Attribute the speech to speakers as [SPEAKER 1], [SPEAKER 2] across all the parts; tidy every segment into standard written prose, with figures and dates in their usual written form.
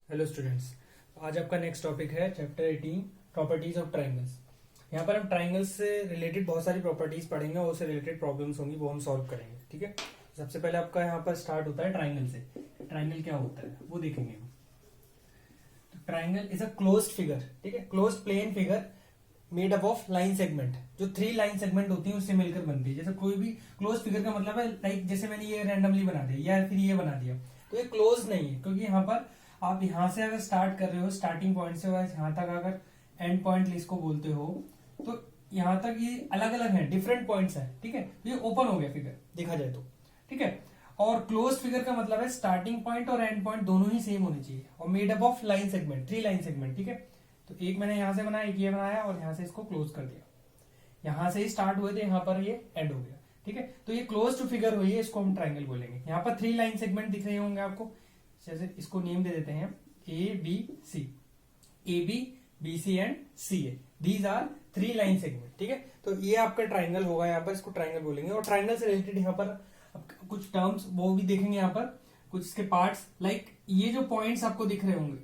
[SPEAKER 1] Hello students. आज आपका next topic है चैप्टर 18 प्रॉपर्टीज ऑफ ट्राइंगल्स। यहाँ पर हम ट्राइंगल्स से रिलेटेड बहुत सारी प्रॉपर्टीज पढ़ेंगे और उससे रिलेटेड प्रॉब्लम्स होंगी, वो हम सॉल्व करेंगे। ठीक है, सबसे पहले आपका यहाँ पर स्टार्ट होता है ट्राइंगल से। ट्राइंगल क्या होता है वो देखेंगे हम। तो triangle is a closed figure, ठीक है, closed plane figure made up of line segment. जो 3 लाइन सेगमेंट होती है उससे मिलकर बनती है। जैसे कोई भी क्लोज फिगर का मतलब है लाइक जैसे मैंने ये रैंडमली बना दिया या फिर ये बना दिया, तो ये क्लोज नहीं है, क्योंकि यहाँ पर आप यहाँ से अगर स्टार्ट कर रहे हो, स्टार्टिंग पॉइंट से यहाँ तक अगर एंड पॉइंट इसको बोलते हो, तो यहाँ तक ये अलग अलग है, डिफरेंट पॉइंट्स है। ठीक है, तो ये ओपन हो गया फिगर देखा जाए तो। ठीक है, और क्लोज फिगर का मतलब है स्टार्टिंग पॉइंट और एंड पॉइंट दोनों ही सेम होने चाहिए और made up of line segment, 3 line segment. ठीक है, तो एक मैंने यहां से बनाया, एक ये बनाया और यहां से इसको क्लोज कर दिया। यहां से ही स्टार्ट हुए थे, यहां पर ये एंड हो गया। ठीक है, तो ये क्लोज टू फिगर हुई है, इसको हम ट्राइंगल बोलेंगे। यहाँ पर 3 लाइन सेगमेंट दिख रहे होंगे आपको, जैसे इसको नेम दे देते हैं A B C, A B B C and C A. These are 3 line segment. ठीक है, तो ये आपका ट्राइंगल होगा, यहाँ पर इसको ट्राइंगल बोलेंगे। और ट्राइंगल से रिलेटेड यहाँ पर कुछ टर्म्स वो भी देखेंगे, यहाँ पर कुछ इसके पार्ट्स, लाइक ये जो पॉइंट्स आपको दिख रहे होंगे।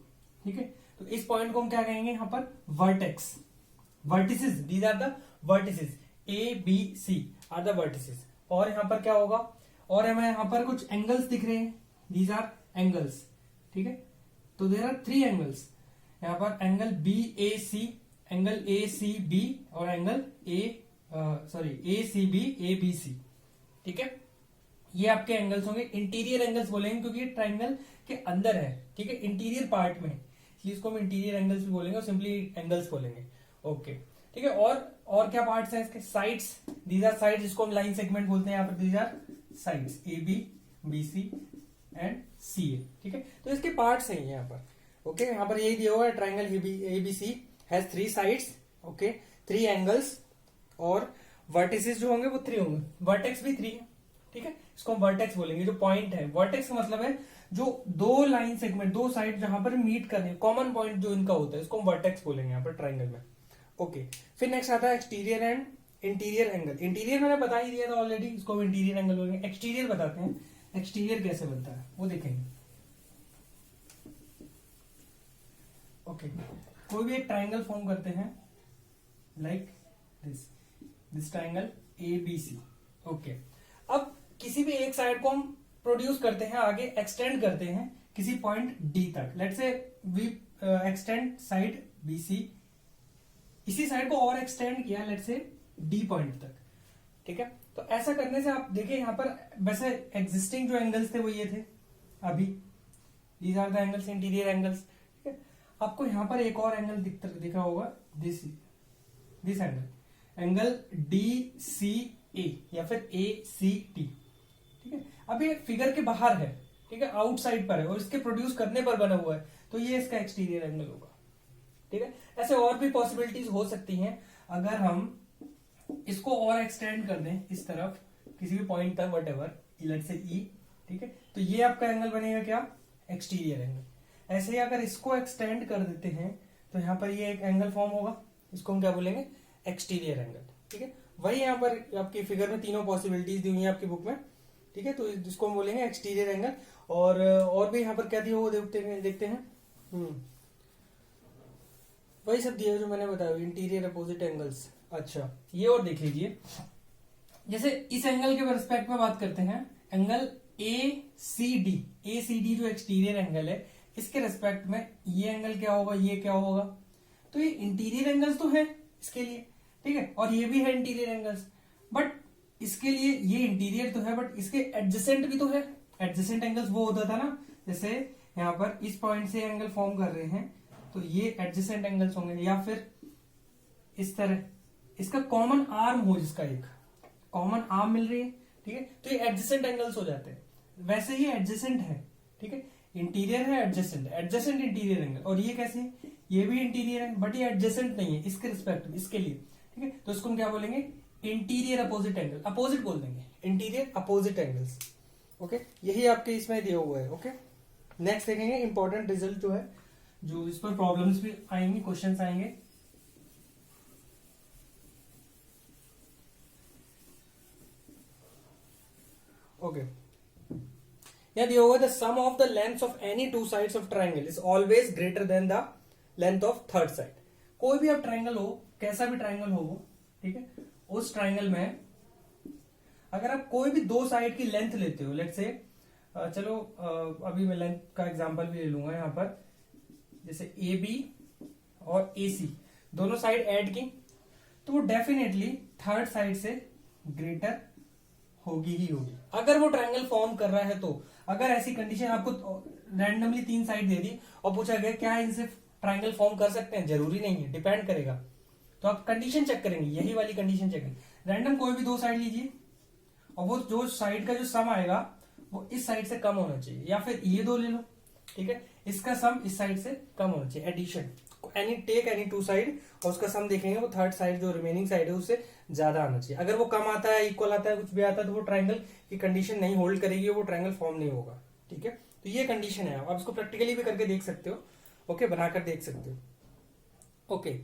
[SPEAKER 1] ठीक है, तो इस पॉइंट को हम क्या कहेंगे यहाँ पर, vertex, vertices. These are the vertices, A B C are the vertices. और यहाँ पर क्या होगा, और हमें यहाँ पर कुछ एंगल्स दिख रहे हैं, दीज आर एंगल्स। ठीक है, तो देर आर 3 एंगल्स यहाँ पर, angle B A C, angle A C B और angle A C B A B C. ठीक है, ये आपके एंगल्स होंगे, इंटीरियर एंगल्स बोलेंगे क्योंकि ये ट्राइंगल के अंदर है। ठीक है, इंटीरियर पार्ट में, इसलिए इसको हम इंटीरियर एंगल्स भी बोलेंगे और सिंपली एंगल्स बोलेंगे। ओके, ठीक है, और क्या पार्ट्स हैं इसके, साइड्स। दीज आर साइड्स, जिसको हम लाइन सेगमेंट बोलते हैं यहाँ पर। These are sides, A B B C and C A. ठीक है, तो इसके पार्ट्स हैं यहाँ पर। ओके, यहाँ पर यही दिया हुआ है, triangle A B C has 3 sides, okay, 3 angles, और वर्टिसेस जो होंगे वो 3 होंगे, वर्टेक्स भी 3 है। ठीक है, इसको हम वर्टेक्स बोलेंगे। जो पॉइंट है, वर्टेक्स का मतलब है जो 2 लाइन सेगमेंट, 2 साइड जहां पर मीट कर रहे हैं, कॉमन पॉइंट जो इनका होता है, इसको हम वर्टेक्स बोलेंगे यहाँ पर ट्राइंगल में। ओके, फिर नेक्स्ट आता है exterior and interior angle. Interior मैंने बता ही दिया था ऑलरेडी, इसको हम इंटीरियर एंगल बोलेंगे। एक्सटीरियर बताते हैं, एक्सटीरियर कैसे बनता है वो देखेंगे। ओके, कोई भी एक ट्राइंगल फॉर्म करते हैं, like this triangle A B C. Okay, अब किसी भी एक साइड को हम प्रोड्यूस करते हैं, आगे एक्सटेंड करते हैं किसी पॉइंट डी तक। Let's say we extend side B C, इसी साइड को और एक्सटेंड किया लेट्स से डी पॉइंट तक। ठीक है, तो ऐसा करने से आप देखिए यहाँ पर वैसे एग्जिस्टिंग जो एंगल्स थे वो ये थे अभी, these are the angles, interior angles. ठीक है, आपको यहाँ पर एक और एंगल दिख रहा होगा, this angle, angle D C A या फिर ए सी टी। ठीक है, अब ये फिगर के बाहर है, ठीक है, आउटसाइड पर है और इसके प्रोड्यूस करने पर बना हुआ है, तो ये इसका एक्सटीरियर एंगल होगा। ठीक है, ऐसे और भी पॉसिबिलिटीज हो सकती हैं। अगर हम इसको और एक्सटेंड कर दें इस तरफ किसी भी पॉइंट तक, वट एवर, लेट्स से ई, ठीक है, तो ये आपका एंगल बनेगा क्या, एक्सटीरियर एंगल। ऐसे ही अगर इसको एक्सटेंड कर देते हैं तो यहाँ पर ये एक एंगल फॉर्म होगा, इसको हम क्या बोलेंगे, एक्सटीरियर एंगल। ठीक है, वही यहाँ पर आपकी फिगर में तीनों पॉसिबिलिटीज दी हुई है आपकी बुक में। ठीक है, तो जिसको हम बोलेंगे एक्सटीरियर एंगल। और भी यहाँ पर क्या दिया वो देखते हैं। वही सब दिया जो मैंने बताया, इंटीरियर अपोजिट एंगल्स। अच्छा, ये और देख लीजिए, जैसे इस एंगल के रिस्पेक्ट में बात करते हैं, एंगल ए सी डी जो एक्सटीरियर एंगल है, इसके रिस्पेक्ट में ये एंगल क्या होगा, ये क्या होगा, तो ये इंटीरियर एंगल्स तो है इसके लिए। ठीक है, और ये भी है इंटीरियर एंगल्स, बट इसके लिए ये इंटीरियर तो है, बट इसके एडजेसेंट भी तो है। एडजेसेंट एंगल्स वो होता था ना, जैसे यहाँ पर इस पॉइंट से एंगल फॉर्म कर रहे हैं तो ये एडजेसेंट एंगल्स होंगे, या फिर इस तरह इसका कॉमन आर्म हो, जिसका एक कॉमन आर्म मिल रही है। ठीक है, तो ये एडजेसेंट एंगल्स हो जाते हैं। वैसे ही एडजेसेंट है, ठीक है, इंटीरियर है, एडजेसेंट इंटीरियर एंगल। और ये कैसे है, ये भी इंटीरियर है बट ये एडजेसेंट नहीं है इसके रिस्पेक्ट में, इसके लिए। ठीक है, तो इसको हम क्या बोलेंगे, इंटीरियर अपोजिट एंगल, अपोजिट बोल देंगे, इंटीरियर अपोजिट एंगल्स। ओके, यही आपके इसमें दिया हुआ है। ओके, नेक्स्ट देखेंगे इंपॉर्टेंट रिजल्ट जो है, जो इस पर प्रॉब्लम्स भी आएंगे, क्वेश्चंस आएंगे। ओके, यहाँ दिया होगा the sum of the length of any two sides of triangle is always greater than the length of third side. कोई भी अब ट्राइंगल हो, कैसा भी ट्राइंगल हो वो, ठीक है, उस ट्राइंगल में अगर आप कोई भी दो साइड की लेंथ लेते हो, लेट्स से चलो अभी मैं लेंथ का एग्जांपल भी ले लूंगा यहाँ पर, जैसे ए बी और ए सी दोनों साइड ऐड की, तो वो डेफिनेटली थर्ड साइड से ग्रेटर होगी ही होगी अगर वो ट्राइंगल फॉर्म कर रहा है। तो अगर ऐसी कंडीशन आपको रैंडमली तीन साइड दे दी और पूछा गया क्या इनसे ट्राइंगल फॉर्म कर सकते हैं, जरूरी नहीं है, डिपेंड करेगा। तो आप कंडीशन चेक करेंगे, यही वाली कंडीशन चेक करेंगे। रैंडम कोई भी दो साइड लीजिए और वो जो साइड का जो सम आएगा वो इस साइड से कम होना चाहिए, या फिर ये दो ले लो, ठीक है, इसका सम इस साइड से कम होना चाहिए। Addition any take any two side और उसका सम देखेंगे वो थर्ड साइड जो रिमेनिंग साइड है उससे ज्यादा आना चाहिए। अगर वो कम आता है, इक्वल आता है, कुछ भी आता है, तो वो ट्राइंगल की कंडीशन नहीं होल्ड करेगी, वो ट्राइंगल फॉर्म नहीं होगा, ठीक है। तो ये कंडीशन है, आप इसको प्रैक्टिकली भी करके देख सकते हो, ओके, बनाकर देख सकते हो, ओके।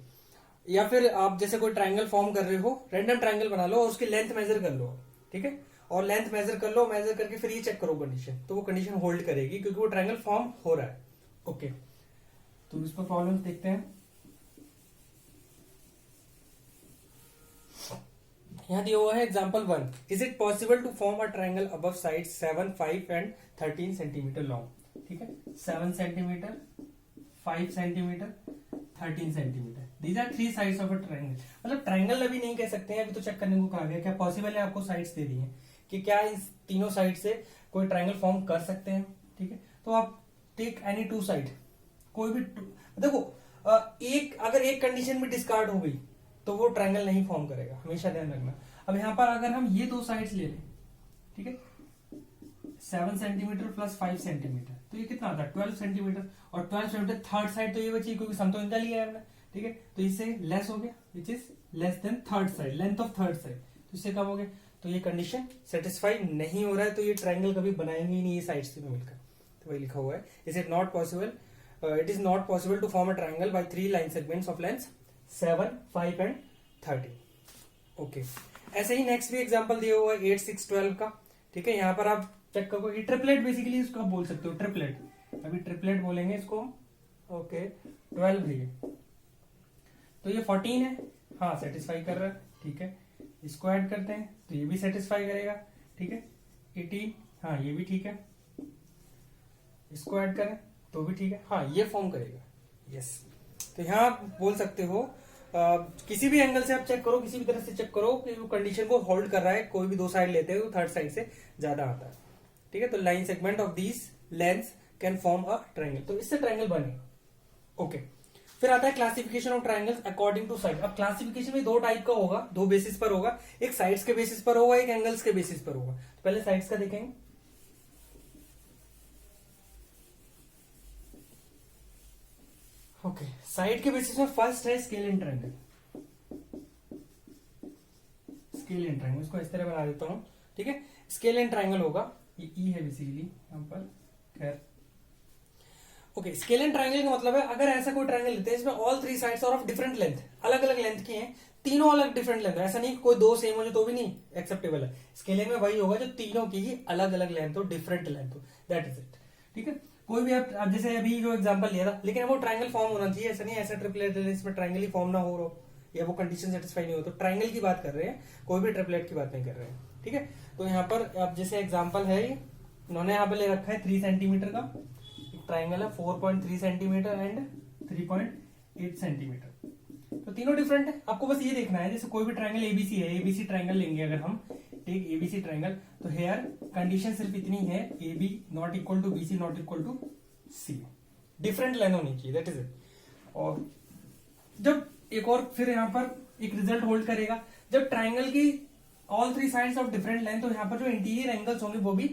[SPEAKER 1] या फिर आप जैसे कोई ट्राइंगल फॉर्म कर रहे हो, रैंडम ट्राइंगल बना लो और उसकी लेंथ मेजर कर लो, ठीक है, और लेंथ मेजर कर लो, मेजर करके फिर ये चेक करो कंडीशन, तो वो कंडीशन होल्ड करेगी क्योंकि वो ट्राइंगल फॉर्म हो रहा है, ओके। तो इस पर प्रॉब्लम्स देखते हैं। यहां दिया हुआ है example 1, is it possible to form a triangle above side 7, 5 and 13 centimetre long, ठीक है, 7 centimetre, 5 centimetre, 13 centimetre, these are three sides of a triangle. मतलब ट्राइंगल अभी नहीं कह सकते हैं, अभी तो चेक करने को कहा गया क्या पॉसिबल है, आपको साइड्स दे दी हैं कि क्या इस तीनों साइड से कोई ट्राइंगल फॉर्म कर सकते हैं, ठीक है। तो आप टेक एनी टू साइड, कोई भी देखो, अगर एक कंडीशन में डिस्कार्ड हो गई तो वो ट्राइंगल नहीं फॉर्म करेगा, हमेशा ध्यान रखना। अब यहां पर अगर हम ये दो साइड्स ले लें, ठीक है, 7 सेंटीमीटर प्लस 5 सेंटीमीटर, तो ये कितना आता है 12 सेंटीमीटर, और 12 सेंटीमीटर थर्ड साइड तो ये बची क्योंकि सम तो इनका लिया है हमने, ठीक है, तो इससे लेस हो गया, which is less than third side, length of third side, तो इससे कम हो गया, तो ये कंडीशन सेटिस्फाई नहीं हो रहा है, तो ये ट्राइंगल कभी बनाएंगे ही नहीं ये साइड से मिलकर। तो वही लिखा हुआ है, is it not possible, it is not possible to form a triangle by 3 line segments of length 7, 5 and 13, okay. ऐसे ही नेक्स्ट भी एग्जांपल दिया हुआ है 8, 6, 12 का, ठीक है। यहाँ पर आप चेक करो, ये ट्रिपलेट बेसिकली इसको आप बोल सकते हो, ट्रिपलेट, अभी ट्रिपलेट बोलेंगे इसको, ओके। 12 भी है, तो ये 14 है, हाँ सेटिस्फाई कर रहा है, ठीक है। इसको ऐड करते हैं तो ये भी सेटिस्फाई करेगा, ठीक है। 18, हाँ ये भी ठीक है, इसको ऐड करें तो भी ठीक है, हाँ ये फॉर्म करेगा, यस। तो यहाँ आप बोल सकते हो किसी भी एंगल से आप चेक करो, किसी भी तरह से चेक करो कि वो कंडीशन को होल्ड कर रहा है, कोई भी दो साइड लेते हैं तो थर्ड साइड से ज्यादा आता है, ठीक है। तो line segment of these lengths can form a triangle, तो इससे ट्राइंगल बने, ओके। फिर आता है classification of triangles according to side. अब क्लासिफिकेशन में दो टाइप का होगा, दो बेसिस पर होगा, एक साइड्स के बेसिस पर होगा, एक एंगल्स के बेसिस पर होगा। तो पहले साइड्स का देखेंगे, ओके। साइड के बेसिस में फर्स्ट है scale and triangle, scale and triangle, इसको इस तरह बना देता हूं, ठीक है। स्केल एंड ट्रायंगल होगा, ये ई है बेसिकली यहां पर, खैर, ओके। स्केल एंड ट्रायंगल का मतलब है अगर ऐसा कोई ट्रायंगल लेते हैं इसमें all three sides are of different length, अलग अलग लेंथ की हैं, तीनों अलग डिफरेंट लेंथ, ऐसा नहीं कोई दो सेम हो जो तो भी नहीं एक्सेप्टेबल है। स्केलिंग में वही होगा जो तीनों की ही अलग अलग लेंथ हो, डिफरेंट लेंथ हो, दैट इज इट, ठीक है। कोई भी आप जैसे अभी जो एग्जांपल लिया था, लेकिन वो ट्रायंगल फॉर्म होना चाहिए, ऐसा नहीं ऐसा ट्रिपलेट इसमें ट्रायंगल ही फॉर्म ना हो रहा हो या वो कंडीशन सेटिस्फाई नहीं हो, तो ट्रायंगल की बात कर रहे हैं, कोई भी ट्रिपलेट की बात नहीं कर रहे हैं, ठीक है। तो यहाँ पर अब जैसे एग्जाम्पल है, इन्होंने यहाँ पे ले रखा है 3 सेंटीमीटर का ट्राइंगल है, 4.3 सेंटीमीटर एंड 3.8 सेंटीमीटर, तो तीनों डिफरेंट है। आपको बस ये देखना है, जैसे कोई भी ट्राइंगल एबीसी है, एबीसी ट्राइंगल लेंगे अगर हम, टेक एबीसी ट्राइंगल, तो हेयर कंडीशन सिर्फ इतनी है, A B not equal to B C not equal to C, different length होनी चाहिए, दैट इज इट। और जब एक और फिर यहाँ पर एक रिजल्ट होल्ड करेगा, जब ट्राइंगल की all three sides of different length, तो यहाँ पर जो इंटीरियर एंगल्स होंगे वो भी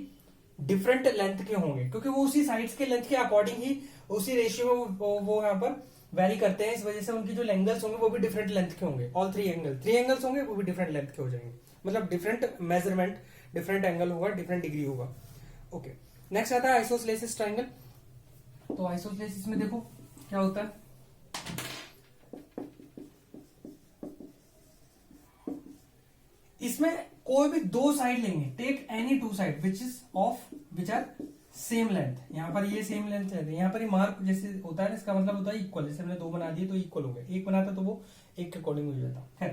[SPEAKER 1] डिफरेंट लेंथ के होंगे, क्योंकि वो उसी साइड्स के लेंथ के अकॉर्डिंग ही उसी रेशियो में वो यहाँ पर वेरी करते हैं, इस वजह से उनकी जो एंगल्स होंगे वो भी डिफरेंट लेंथ के होंगे। ऑल थ्री एंगल्स होंगे वो भी डिफरेंट लेंथ के हो जाएंगे, मतलब डिफरेंट मेजरमेंट, डिफरेंट एंगल होगा, डिफरेंट डिग्री होगा, ओके। नेक्स्ट आता है आइसोस्लेसिस ट्राइंगल। तो आइसोस्लेसिस में देखो क्या होता है, इसमें कोई भी दो साइड लेंगे, take any two side which are same length, यहाँ पर ये सेम लेंथ है, यहाँ पर ये मार्क जैसे होता है ना, इसका मतलब होता है इक्वल, जैसे हमने 2 बना दिए तो इक्वल हो गए, 1 बनाता तो वो 1 के अकॉर्डिंग हो जाता है।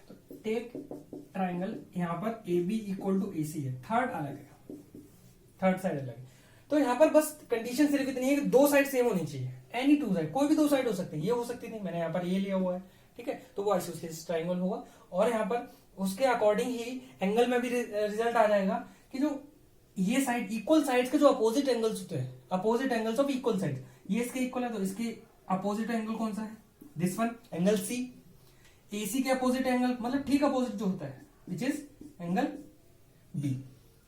[SPEAKER 1] तो टेक ट्राइंगल, यहाँ पर ए बी इक्वल टू ए सी है, थर्ड अलग है, थर्ड साइड अलग है। तो यहाँ पर बस कंडीशन सिर्फ इतनी है कि 2 साइड सेम होनी चाहिए, एनी 2 साइड, कोई भी 2 साइड हो सकती है, ये हो सकती नहीं, मैंने यहाँ पर ये लिया हुआ है, ठीक है, तो वो आइसोसेलेस ट्राइंगल होगा। और यहाँ पर उसके अकॉर्डिंग ही एंगल में भी रिजल्ट आ जाएगा कि जो ये साइड, इक्वल साइड्स के जो अपोजिट एंगल्स होते हैं, opposite angles of equal side, ये इसके इक्वल है तो इसके अपोजिट एंगल कौन सा है, this one, angle C. AC के अपोजिट एंगल मतलब ठीक अपोजिट जो होता है, विच इज एंगल बी,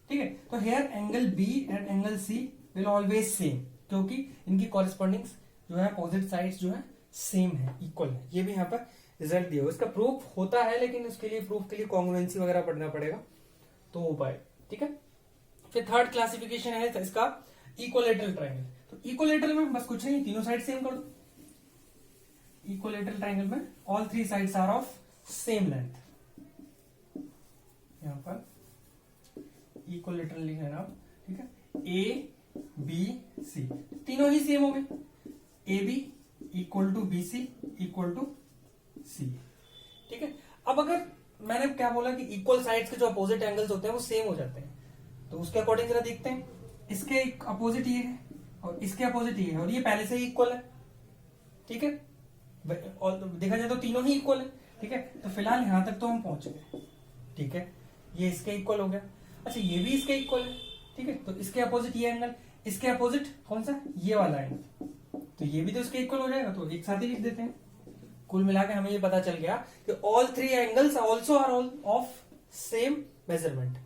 [SPEAKER 1] ठीक है। तो here angle B and angle C will always same, क्योंकि इनकी कॉरेस्पॉन्डिंग्स जो है अपोजिट साइड्स जो है सेम है, इक्वल है। ये भी यहाँ पर रिजल्ट दिया हुआ, इसका प्रूफ होता है, लेकिन उसके लिए प्रूफ के लिए कॉन्ग्रुएंसी वगैरह पढ़ना पड़ेगा तो हो पाए, ठीक है। फिर थर्ड क्लासिफिकेशन है इसका इक्वलेटरल ट्राइंगल। तो इक्वलेटरल में बस कुछ नहीं, तीनों साइड सेम कर दो। इक्वलेटरल ट्राइंगल में all 3 sides are of same length, यहां पर इक्वलेटरल लिखना है, ठीक है, ए बी सी, तीनों ही सेम हो गए, A B equal to B C equal to C, ठीक है। अब अगर मैंने क्या बोला कि इक्वल साइड्स के जो अपोजिट एंगल्स होते हैं वो सेम हो जाते हैं, तो उसके अकॉर्डिंग जरा देखते हैं, इसके अपोजिट ये है और इसके अपोजिट ये है, और ये पहले से ही इक्वल है, ठीक है, और देखा जाए तो तीनों ही इक्वल है, ठीक है। तो फिलहाल यहां तक तो हम पहुंच गए, ठीक है, ये इसके इक्वल हो गया। अच्छा, ये भी इसके इक्वल है, ठीक है, तो इसके अपोजिट ये एंगल, इसके अपोजिट कौन सा, ये वाला एंगल, तो ये भी तो इसके इक्वल हो जाएगा, तो एक साथ ही लिख देते हैं। कुल मिला के हमें ये पता चल गया कि all 3 angles also are of same measurement,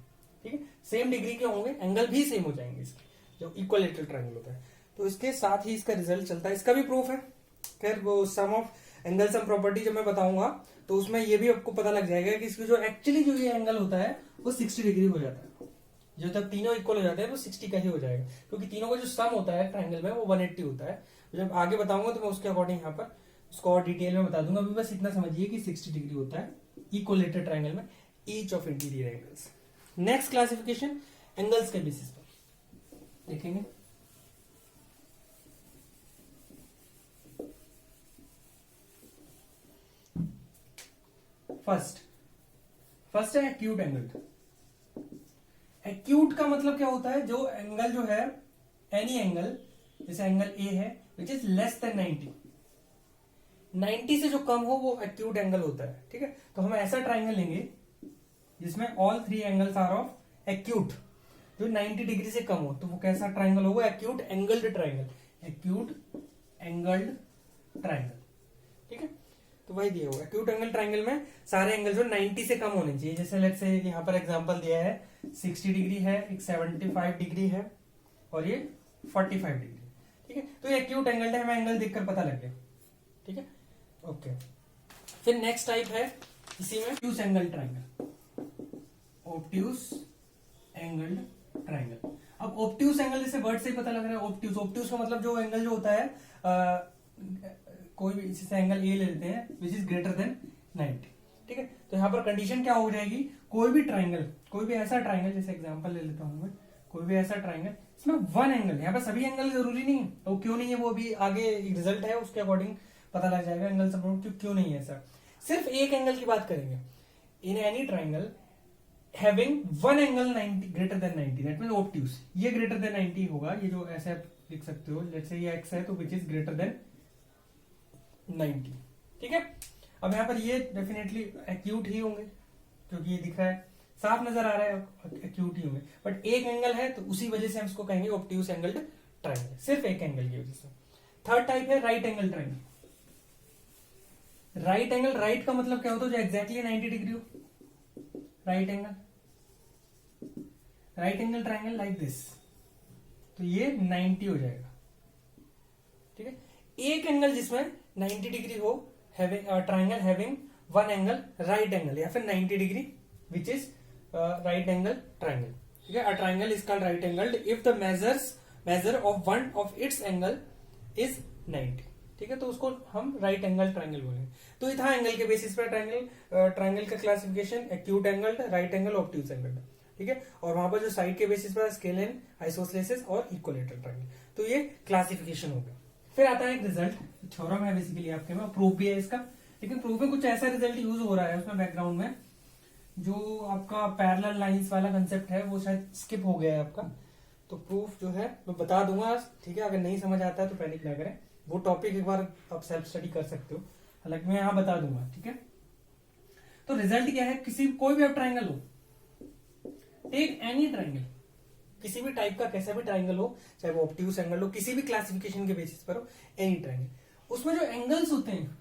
[SPEAKER 1] ठीक है, सेम डिग्री के होंगे, एंगल भी सेम हो जाएंगे इसके, जो इक्वलेटरल ट्रायंगल होता है। तो इसके साथ ही इसका रिजल्ट चलता है, इसका भी प्रूफ है। खैर वो सम ऑफ एंगल सम प्रॉपर्टी जब मैं बताऊंगा तो उसमें ये भी आपको पता लग जाएगा कि इसकी जो एक्चुअली जो ये एंगल होता है वो 60 डिग्री हो जाता है, जो जब तीनों इक्वल हो जाते हैं वो 60 का ही हो जाएगा, क्योंकि तीनों का जो सम होता है ट्रायंगल में वो 180 होता है। जब आगे बताऊंगा तो मैं उसके अकॉर्डिंग यहाँ पर उसको और डिटेल में बता दूंगा, अभी बस इतना समझिए कि 60 डिग्री होता है इक्वलेटरल ट्रायंगल में each of interior angles. Next classification angles के बेसिस पर देखेंगे। फर्स्ट है एक्यूट एंगल। एक्यूट का मतलब क्या होता है, जो एंगल जो है, एनी एंगल, जैसे एंगल ए है विच इज लेस देन 90 से जो कम हो वो एक्यूट एंगल होता है, ठीक है। तो हम ऐसा ट्राइंगल लेंगे जिसमें all 3 angles are of acute, जो 90 डिग्री से कम हो, तो वो कैसा ट्राइंगल होगा, acute angled triangle, acute angled triangle, ठीक है। तो वही दिया हुआ एक्यूट एंगल ट्राइंगल में सारे एंगल जो 90 से कम होने चाहिए। जैसे लेट्स से यहाँ पर एग्जांपल दिया है 60 डिग्री है, एक 75 डिग्री है और ये 45 डिग्री, ठीक है। तो ये एक्यूट एंगल है, हमें एंगल देखकर पता लग गया, ठीक है, ओके। फिर नेक्स्ट टाइप है इसी में obtuse angle triangle, obtuse angle triangle. अब ऑब्ट्यूज एंगल जैसे वर्ड से ही पता लग रहा है, ऑब्ट्यूज, ऑब्ट्यूज का मतलब जो एंगल जो होता है कोई भी जैसे एंगल ए ले लेते हैं विच इज ग्रेटर देन 90, ठीक है। तो यहाँ पर कंडीशन क्या हो जाएगी, कोई भी ट्राइंगल, कोई भी ऐसा ट्राइंगल, जैसे एग्जांपल ले लेता हूं मैं, कोई भी ऐसा ट्राइंगल इसमें वन एंगल, यहाँ पर सभी एंगल जरूरी नहीं है, तो क्यों नहीं है वो अभी आगे रिजल्ट है उसके अकॉर्डिंग पता लग जाएगा एंगल सब क्यों नहीं है सर। सिर्फ एक एंगल की बात करेंगे, in any triangle having one angle 90 greater than 90, that means obtuse, ये ग्रेटर देन 90 होगा, ये जो ऐसे आप लिख सकते हो, लेट्स से ये एक्स है तो विच इज ग्रेटर देन 90, ठीक है। अब यहाँ पर ये डेफिनेटली एक्यूट ही होंगे क्योंकि ये दिख रहा है, साफ नजर आ रहा है, एक्यूट ही होंगे, बट एक एंगल है तो उसी वजह से हम इसको कहेंगे ऑब्ट्यूज एंगल्ड ट्राइंगल, सिर्फ एक एंगल की वजह से। थर्ड टाइप है right angle triangle. Right angle, right का मतलब क्या होता है, जो एग्जैक्टली 90 डिग्री हो, right angle, right angle triangle like this, तो ये 90 हो जाएगा, ठीक है। एक एंगल जिसमें 90 डिग्री हो, triangle having one angle right angle या फिर 90 degree which is right angle triangle, ठीक है। A triangle is called right angle if the measure of one of its angle is 90, ठीक है। तो उसको हम राइट एंगल ट्राइंगल बोलेंगे। तो ये था एंगल के बेसिस पर ट्राइंगल का classification, acute angle, right angle, obtuse angle, ठीक है। और वहां पर जो साइड के बेसिस पर स्केल एंड आइसोसेलेस और इक्विलेटरल ट्रायंगल, तो ये क्लासिफिकेशन हो गया। फिर आता है एक रिजल्ट, थ्योरम है बेसिकली आपके में, प्रूफ भी है इसका, लेकिन प्रूफ में कुछ ऐसा रिजल्ट यूज हो रहा है उसमें बैकग्राउंड में, जो आपका पैरेलल लाइंस वाला कंसेप्ट है वो शायद स्किप हो गया है आपका। तो प्रूफ जो है मैं बता दूंगा, ठीक है। अगर नहीं समझ आता है तो पैनिक ना करें, वो टॉपिक एक बार आप सेल्फ स्टडी कर सकते हो, हालांकि मैं यहाँ बता दूंगा, ठीक है। तो रिजल्ट क्या है, किसी कोई भी आप ट्राइंगल हो, टेक एनी ट्राइंगल, किसी भी टाइप का कैसा भी ट्राइंगल हो, चाहे वो ऑब्ट्यूज एंगल हो, किसी भी क्लासिफिकेशन के बेसिस पर हो, एनी ट्राइंगल, उसमें जो एंगल्स होते हैं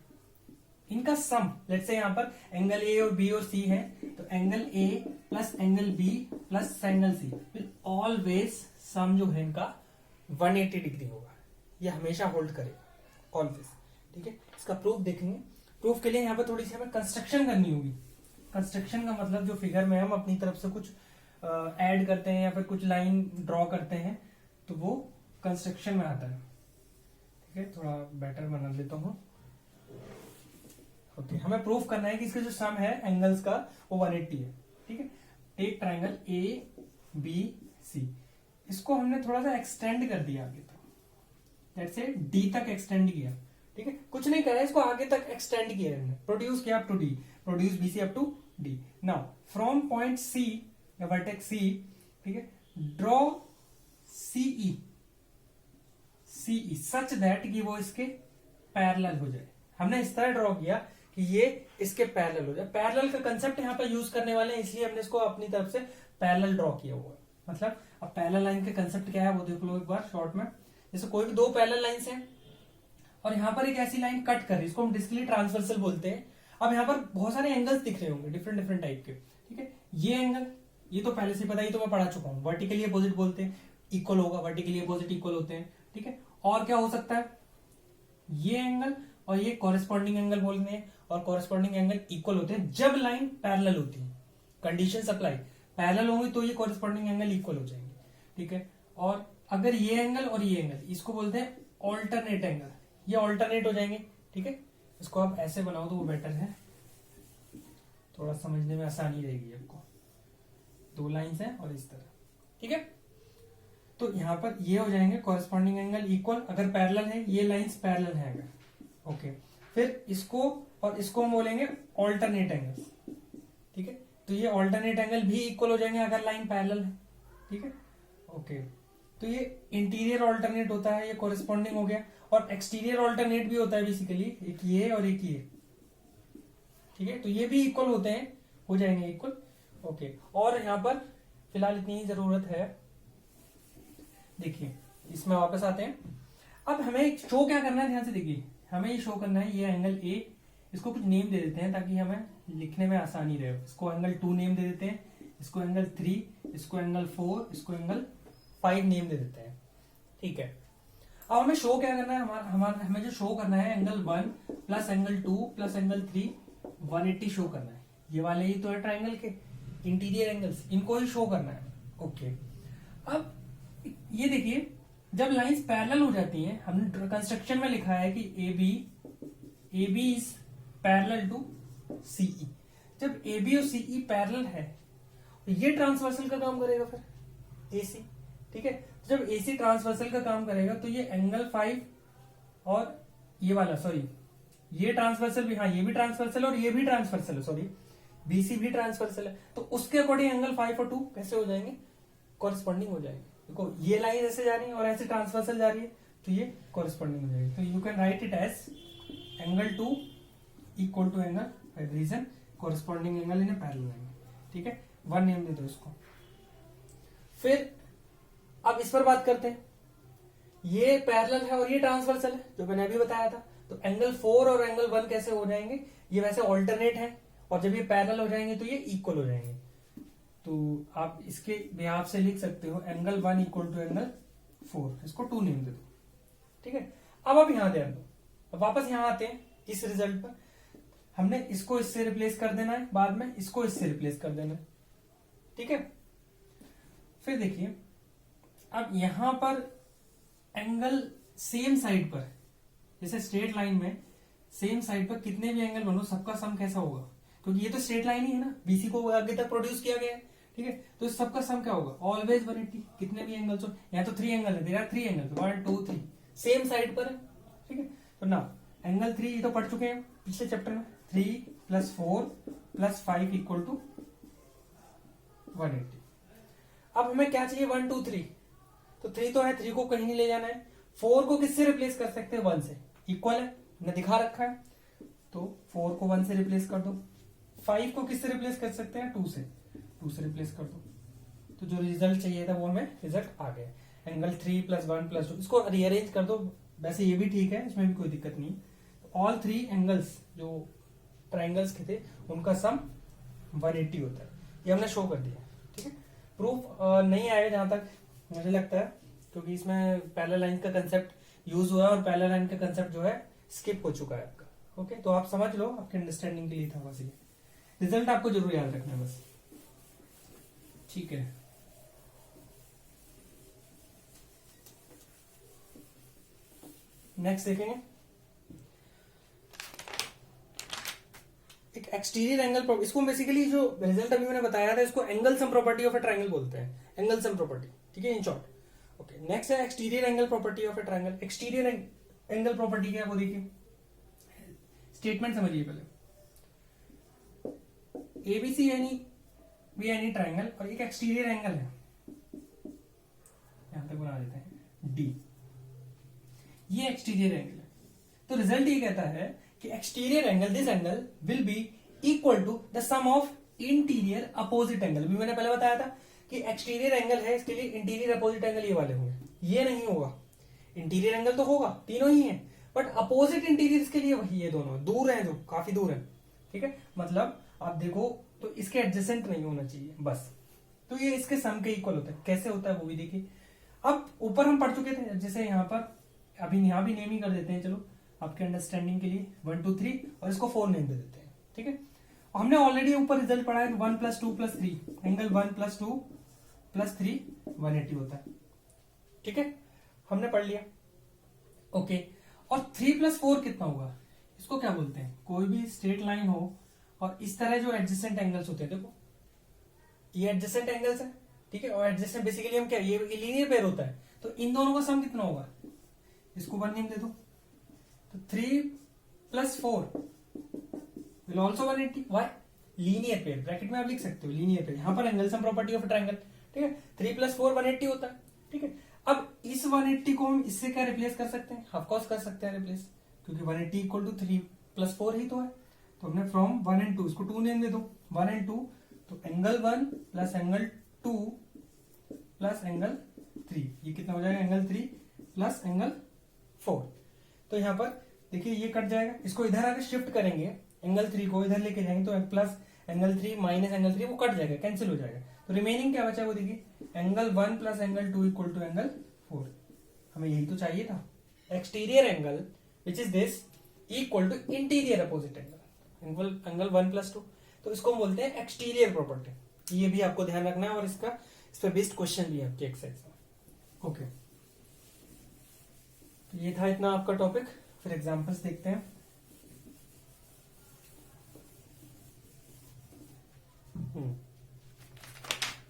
[SPEAKER 1] इनका सम, लेट्स से यहाँ पर एंगल ए और बी और सी है, तो angle A plus angle B plus angle C will always sum जो है इनका 180 डिग्री होगा, ये हमेशा होल्ड करेगा ऑलवेज, ठीक है। इसका प्रूफ देखेंगे। प्रूफ के लिए यहाँ पर थोड़ी सी हमें कंस्ट्रक्शन करनी होगी। कंस्ट्रक्शन का मतलब जो फिगर में हम अपनी तरफ से कुछ ऐड करते हैं या फिर कुछ लाइन ड्रॉ करते हैं, तो वो कंस्ट्रक्शन में आता है, ठीक है। थोड़ा बेटर बना लेता हूं। ओके, हमें प्रूफ करना है कि इसका जो सम है एंगल्स का वो 180 है, ठीक है। Take triangle A B C, इसको हमने थोड़ा सा एक्सटेंड कर दिया आगे तक, जैसे डी तक एक्सटेंड किया, ठीक है। कुछ नहीं करा, इसको आगे तक एक्सटेंड किया हमने, प्रोड्यूस किया up to D, produce B C up to D. Now from point C, vertex C, ठीक है, draw CE, CE such that कि वो इसके पैरेलल हो जाए। हमने इस तरह ड्रॉ किया कि ये इसके पैरेलल हो जाए। पैरेलल का कंसेप्ट यहाँ पर यूज करने वाले हैं, इसलिए हमने इसको अपनी तरफ से पैरेलल ड्रॉ किया हुआ है। मतलब अब पैरेलल लाइन का कंसेप्ट क्या है वो देख लो एक बार शॉर्ट में। जैसे कोई भी दो पैरेलल लाइंस हैं और यहाँ पर एक ऐसी लाइन कट कर रही है, इसको हम डिस्क्रीट ट्रांसवर्सल बोलते हैं। अब यहाँ पर बहुत सारे एंगल्स दिख रहे होंगे डिफरेंट डिफरेंट टाइप के, ठीक है। ये एंगल, ये तो पहले से पता ही, तो मैं पढ़ा चुका हूँ, वर्टिकली अपोजिट बोलते हैं, इक्वल होगा, वर्टिकली अपोजिट इक्वल होते हैं, ठीक है। और क्या हो सकता है, ये एंगल और ये कॉरेस्पॉन्डिंग एंगल बोलते हैं, और कॉरेस्पॉन्डिंग एंगल इक्वल होते हैं जब लाइन पैरेलल होती है। कंडीशन अप्लाई, पैरेलल होंगी तो ये कॉरेस्पॉन्डिंग एंगल इक्वल हो जाएंगे, ठीक है। और अगर ये एंगल और ये एंगल, इसको बोलते हैं ऑल्टरनेट एंगल, ये ऑल्टरनेट हो जाएंगे, ठीक है। इसको आप ऐसे बनाओ तो वो बेटर है, थोड़ा समझने में आसानी रहेगी आपको। दो लाइंस हैं और इस तरह, ठीक है। तो यहां पर ये हो जाएंगे कॉरेस्पॉन्डिंग एंगल इक्वल, अगर पैरेलल है, ये लाइंस पैरेलल है अगर, ओके। फिर इसको और इसको हम बोलेंगे ऑल्टरनेट एंगल, ठीक है। तो ये ऑल्टरनेट एंगल भी इक्वल हो जाएंगे अगर लाइन पैरेलल है, ठीक है, ओके। तो ये इंटीरियर ऑल्टरनेट होता है, ये कॉरेस्पॉन्डिंग हो गया। और एक्सटीरियर ऑल्टरनेट भी होता है बेसिकली, एक ये और एक ये, ठीक है। तो ये भी इक्वल होते हैं, हो जाएंगे इक्वल, ओके। और यहां पर फिलहाल इतनी ही जरूरत है। देखिए इसमें वापस आते हैं। अब हमें शो क्या करना है, ध्यान से देखिए, हमें ये शो करना है ये एंगल ए, इसको कुछ नेम दे देते हैं ताकि हमें लिखने में आसानी रहे। इसको एंगल 2 नेम दे देते हैं, इसको एंगल 3, इसको एंगल 4, इसको एंगल 5 नेम दे देते हैं, ठीक है। अब हमें शो क्या करना है, हमें जो शो करना है angle 1 plus angle 2 plus angle 3 180 show करना है। ये वाले ही तो है ट्राइंगल के इंटीरियर एंगल्स, इनको ही शो करना है, ओके। अब ये देखिए, जब लाइंस पैरेलल हो जाती हैं, हमने कंस्ट्रक्शन में लिखा है कि A B is parallel to CE. जब ए बी और सीई पैरेलल है तो ये ट्रांसवर्सल का काम करेगा फिर एसी, ठीक है। जब एसी ट्रांसवर्सल का काम करेगा तो ये एंगल 5 और ये वाला, सॉरी ये ट्रांसवर्सल भी, हाँ ये भी ट्रांसवर्सल और ये भी ट्रांसवर्सल है, सॉरी बीसी भी ट्रांसवर्सल है। तो उसके अकॉर्डिंग एंगल 5 और 2 कैसे हो जाएंगे, कॉरेस्पॉन्डिंग हो जाएंगे। देखो ये लाइन ऐसे जा रही है और ऐसे ट्रांसवर्सल जा रही है, तो ये कॉरेस्पॉन्डिंग हो जाएगी। तो you can write it as angle 2 equal to angle reason corresponding angle in parallel line, ठीक है। 1 नेम दे दो इसको। फिर अब इस पर बात करते हैं, ये पैरेलल है और ये ट्रांसवर्सल है, जो मैंने अभी बताया था। तो एंगल 4 और एंगल 1 कैसे हो जाएंगे, ये वैसे ऑल्टरनेट है, और जब ये पैरेलल हो जाएंगे तो ये इक्वल हो जाएंगे। तो आप इसके बिहाफ से लिख सकते हो एंगल 1 इक्वल टू एंगल 4, इसको 2 नेम दे दो, ठीक है। अब आप यहां ध्यान दो, अब वापस यहां आते हैं इस रिजल्ट पर। हमने इसको इससे रिप्लेस कर देना है, बाद में इसको इससे रिप्लेस कर देना है, ठीक है। फिर देखिए, अब यहां पर एंगल सेम साइड पर, जैसे स्ट्रेट लाइन में सेम साइड पर कितने भी एंगल बनो, सबका सम कैसा होगा, क्योंकि ये तो स्ट्रेट लाइन ही है ना, बीसी को आगे तक प्रोड्यूस किया गया है, ठीक है। तो इस सबका सम क्या होगा, ऑलवेज 180, कितने भी एंगल्स हो, यहाँ तो 3 एंगल है, there are 3 angle, 1 2 3 same side पर है, ठीक है। तो ना एंगल 3 ये तो पढ़ चुके हैं पिछले चैप्टर में, 3 + 4 + 5 = 180। अब हमें क्या चाहिए, 1 2 3, तो 3 तो है, 3 को कहीं नहीं ले जाना है, 4 को किससे रिप्लेस कर सकते हैं, 1 से, इक्वल है, हमने दिखा रखा है, तो 4 को 1 से रिप्लेस कर दो। 5 को किससे रिप्लेस कर सकते हैं, 2 से, 2 से रिप्लेस कर दो। तो जो रिजल्ट चाहिए था वो हमें रिजल्ट आ गया, एंगल 3 + 1 + 2, इसको रीअरेंज कर दो, वैसे ये भी ठीक है, इसमें भी कोई दिक्कत नहीं। ऑल 3 एंगल्स जो ट्राइंगल्स के थे उनका सम 180 होता है, ये हमने शो कर दिया, ठीक है। प्रूफ नहीं आएगा जहां तक मुझे लगता है, क्योंकि इसमें पैरेलल लाइन का कंसेप्ट यूज हुआ है और पैरेलल लाइन का कंसेप्ट जो है स्किप हो चुका है आपका, ओके। तो आप समझ लो, आपके अंडरस्टैंडिंग के लिए था बस ये, रिजल्ट आपको जरूर याद रखना है बस, ठीक है। नेक्स्ट देखेंगे, एक एक्सटीरियर एंगल, इसको बेसिकली जो रिजल्ट अभी मैंने बताया था इसको angle sum property of A triangle बोलते हैं, एंगल सम प्रॉपर्टी, ठीक है, इन शॉर्ट। ओके, नेक्स्ट है exterior angle property of A triangle. Exterior angle property क्या है वो देखिए, स्टेटमेंट समझिए पहले, एबीसी एनी ट्रायंगल और एक एक्सटीरियर एंगल है, यहां तक बना देते हैं डी, ये एक्सटीरियर एंगल है। तो रिजल्ट ये कहता है कि exterior angle, this angle will be equal to the sum of interior opposite angle. भी मैंने पहले बताया था कि एक्सटीरियर एंगल है, इसके लिए इंटीरियर अपोजिट एंगल ये वाले होंगे, ये नहीं होगा, इंटीरियर एंगल तो होगा, तीनों ही है, बट अपोजिट इंटीरियर के लिए वही, ये दोनों दूर है, जो काफी दूर है, ठीक है। मतलब आप देखो तो इसके एडजेसेंट नहीं होना चाहिए बस, तो ये इसके सम के इक्वल होता है। कैसे होता है वो भी देखिए। अब ऊपर हम पढ़ चुके थे, जैसे यहाँ पर अभी यहां भी नेम ही कर देते हैं, चलो आपके अंडरस्टैंडिंग के लिए 1 2 3 और इसको 4 नेम दे देते हैं, ठीक है। हमने ऑलरेडी ऊपर रिजल्ट पढ़ा है, 1 + 2 + 3 एंगल 1 + 2 + 3 180 होता है, ठीक है, हमने पढ़ लिया, ओके। और 3 + 4 कितना होगा, इसको क्या बोलते हैं, कोई भी स्ट्रेट लाइन हो और इस तरह जो एडजेसेंट एंगल्स होते हैं, देखो ये एडजेसेंट एंगल्स है, ठीक है, और एडजेसेंट बेसिकली हम क्या, ये लीनियर पेयर होता है, तो इन दोनों का सम कितना होगा, इसको 1 नेम दे दो, तो 3 + 4 will also 180, why, linear pair, bracket में आप लिख सकते हो लीनियर पेयर, यहां पर angle sum property of triangle, ठीक है। 3 + 4 180 होता है, ठीक है। अब इस 180 को हम इससे क्या रिप्लेस कर सकते हैं, ऑफकोर्स कर सकते हैं रिप्लेस, क्योंकि 180 = 3 + 4 ही तो है, तो हमने फ्रॉम 1 and 2, इसको 2 नेम दे दो, 1 and 2, तो एंगल 1 + एंगल 2 + एंगल 3, ये कितना हो जाएगा, एंगल 3 + एंगल 4। तो यहां पर देखिए ये कट जाएगा, इसको इधर आके शिफ्ट करेंगे, एंगल 3 को इधर लेके जाएंगे तो प्लस एंगल 3 माइनस एंगल 3 वो कट जाएगा, कैंसिल हो जाएगा, तो रिमेनिंग क्या बचा वो देखिए, एंगल 1 + एंगल 2 = एंगल 4। हमें यही तो चाहिए था, exterior angle which is this equal to interior opposite angle, angle 1 + 2, तो इसको हम बोलते हैं एक्सटीरियर प्रॉपर्टी। ये भी आपको ध्यान रखना है और इसका इस पर बेस्ड क्वेश्चन भी है आपके एक्सरसाइज में, ओके। तो ये था इतना आपका टॉपिक, फिर एग्जांपल्स देखते हैं।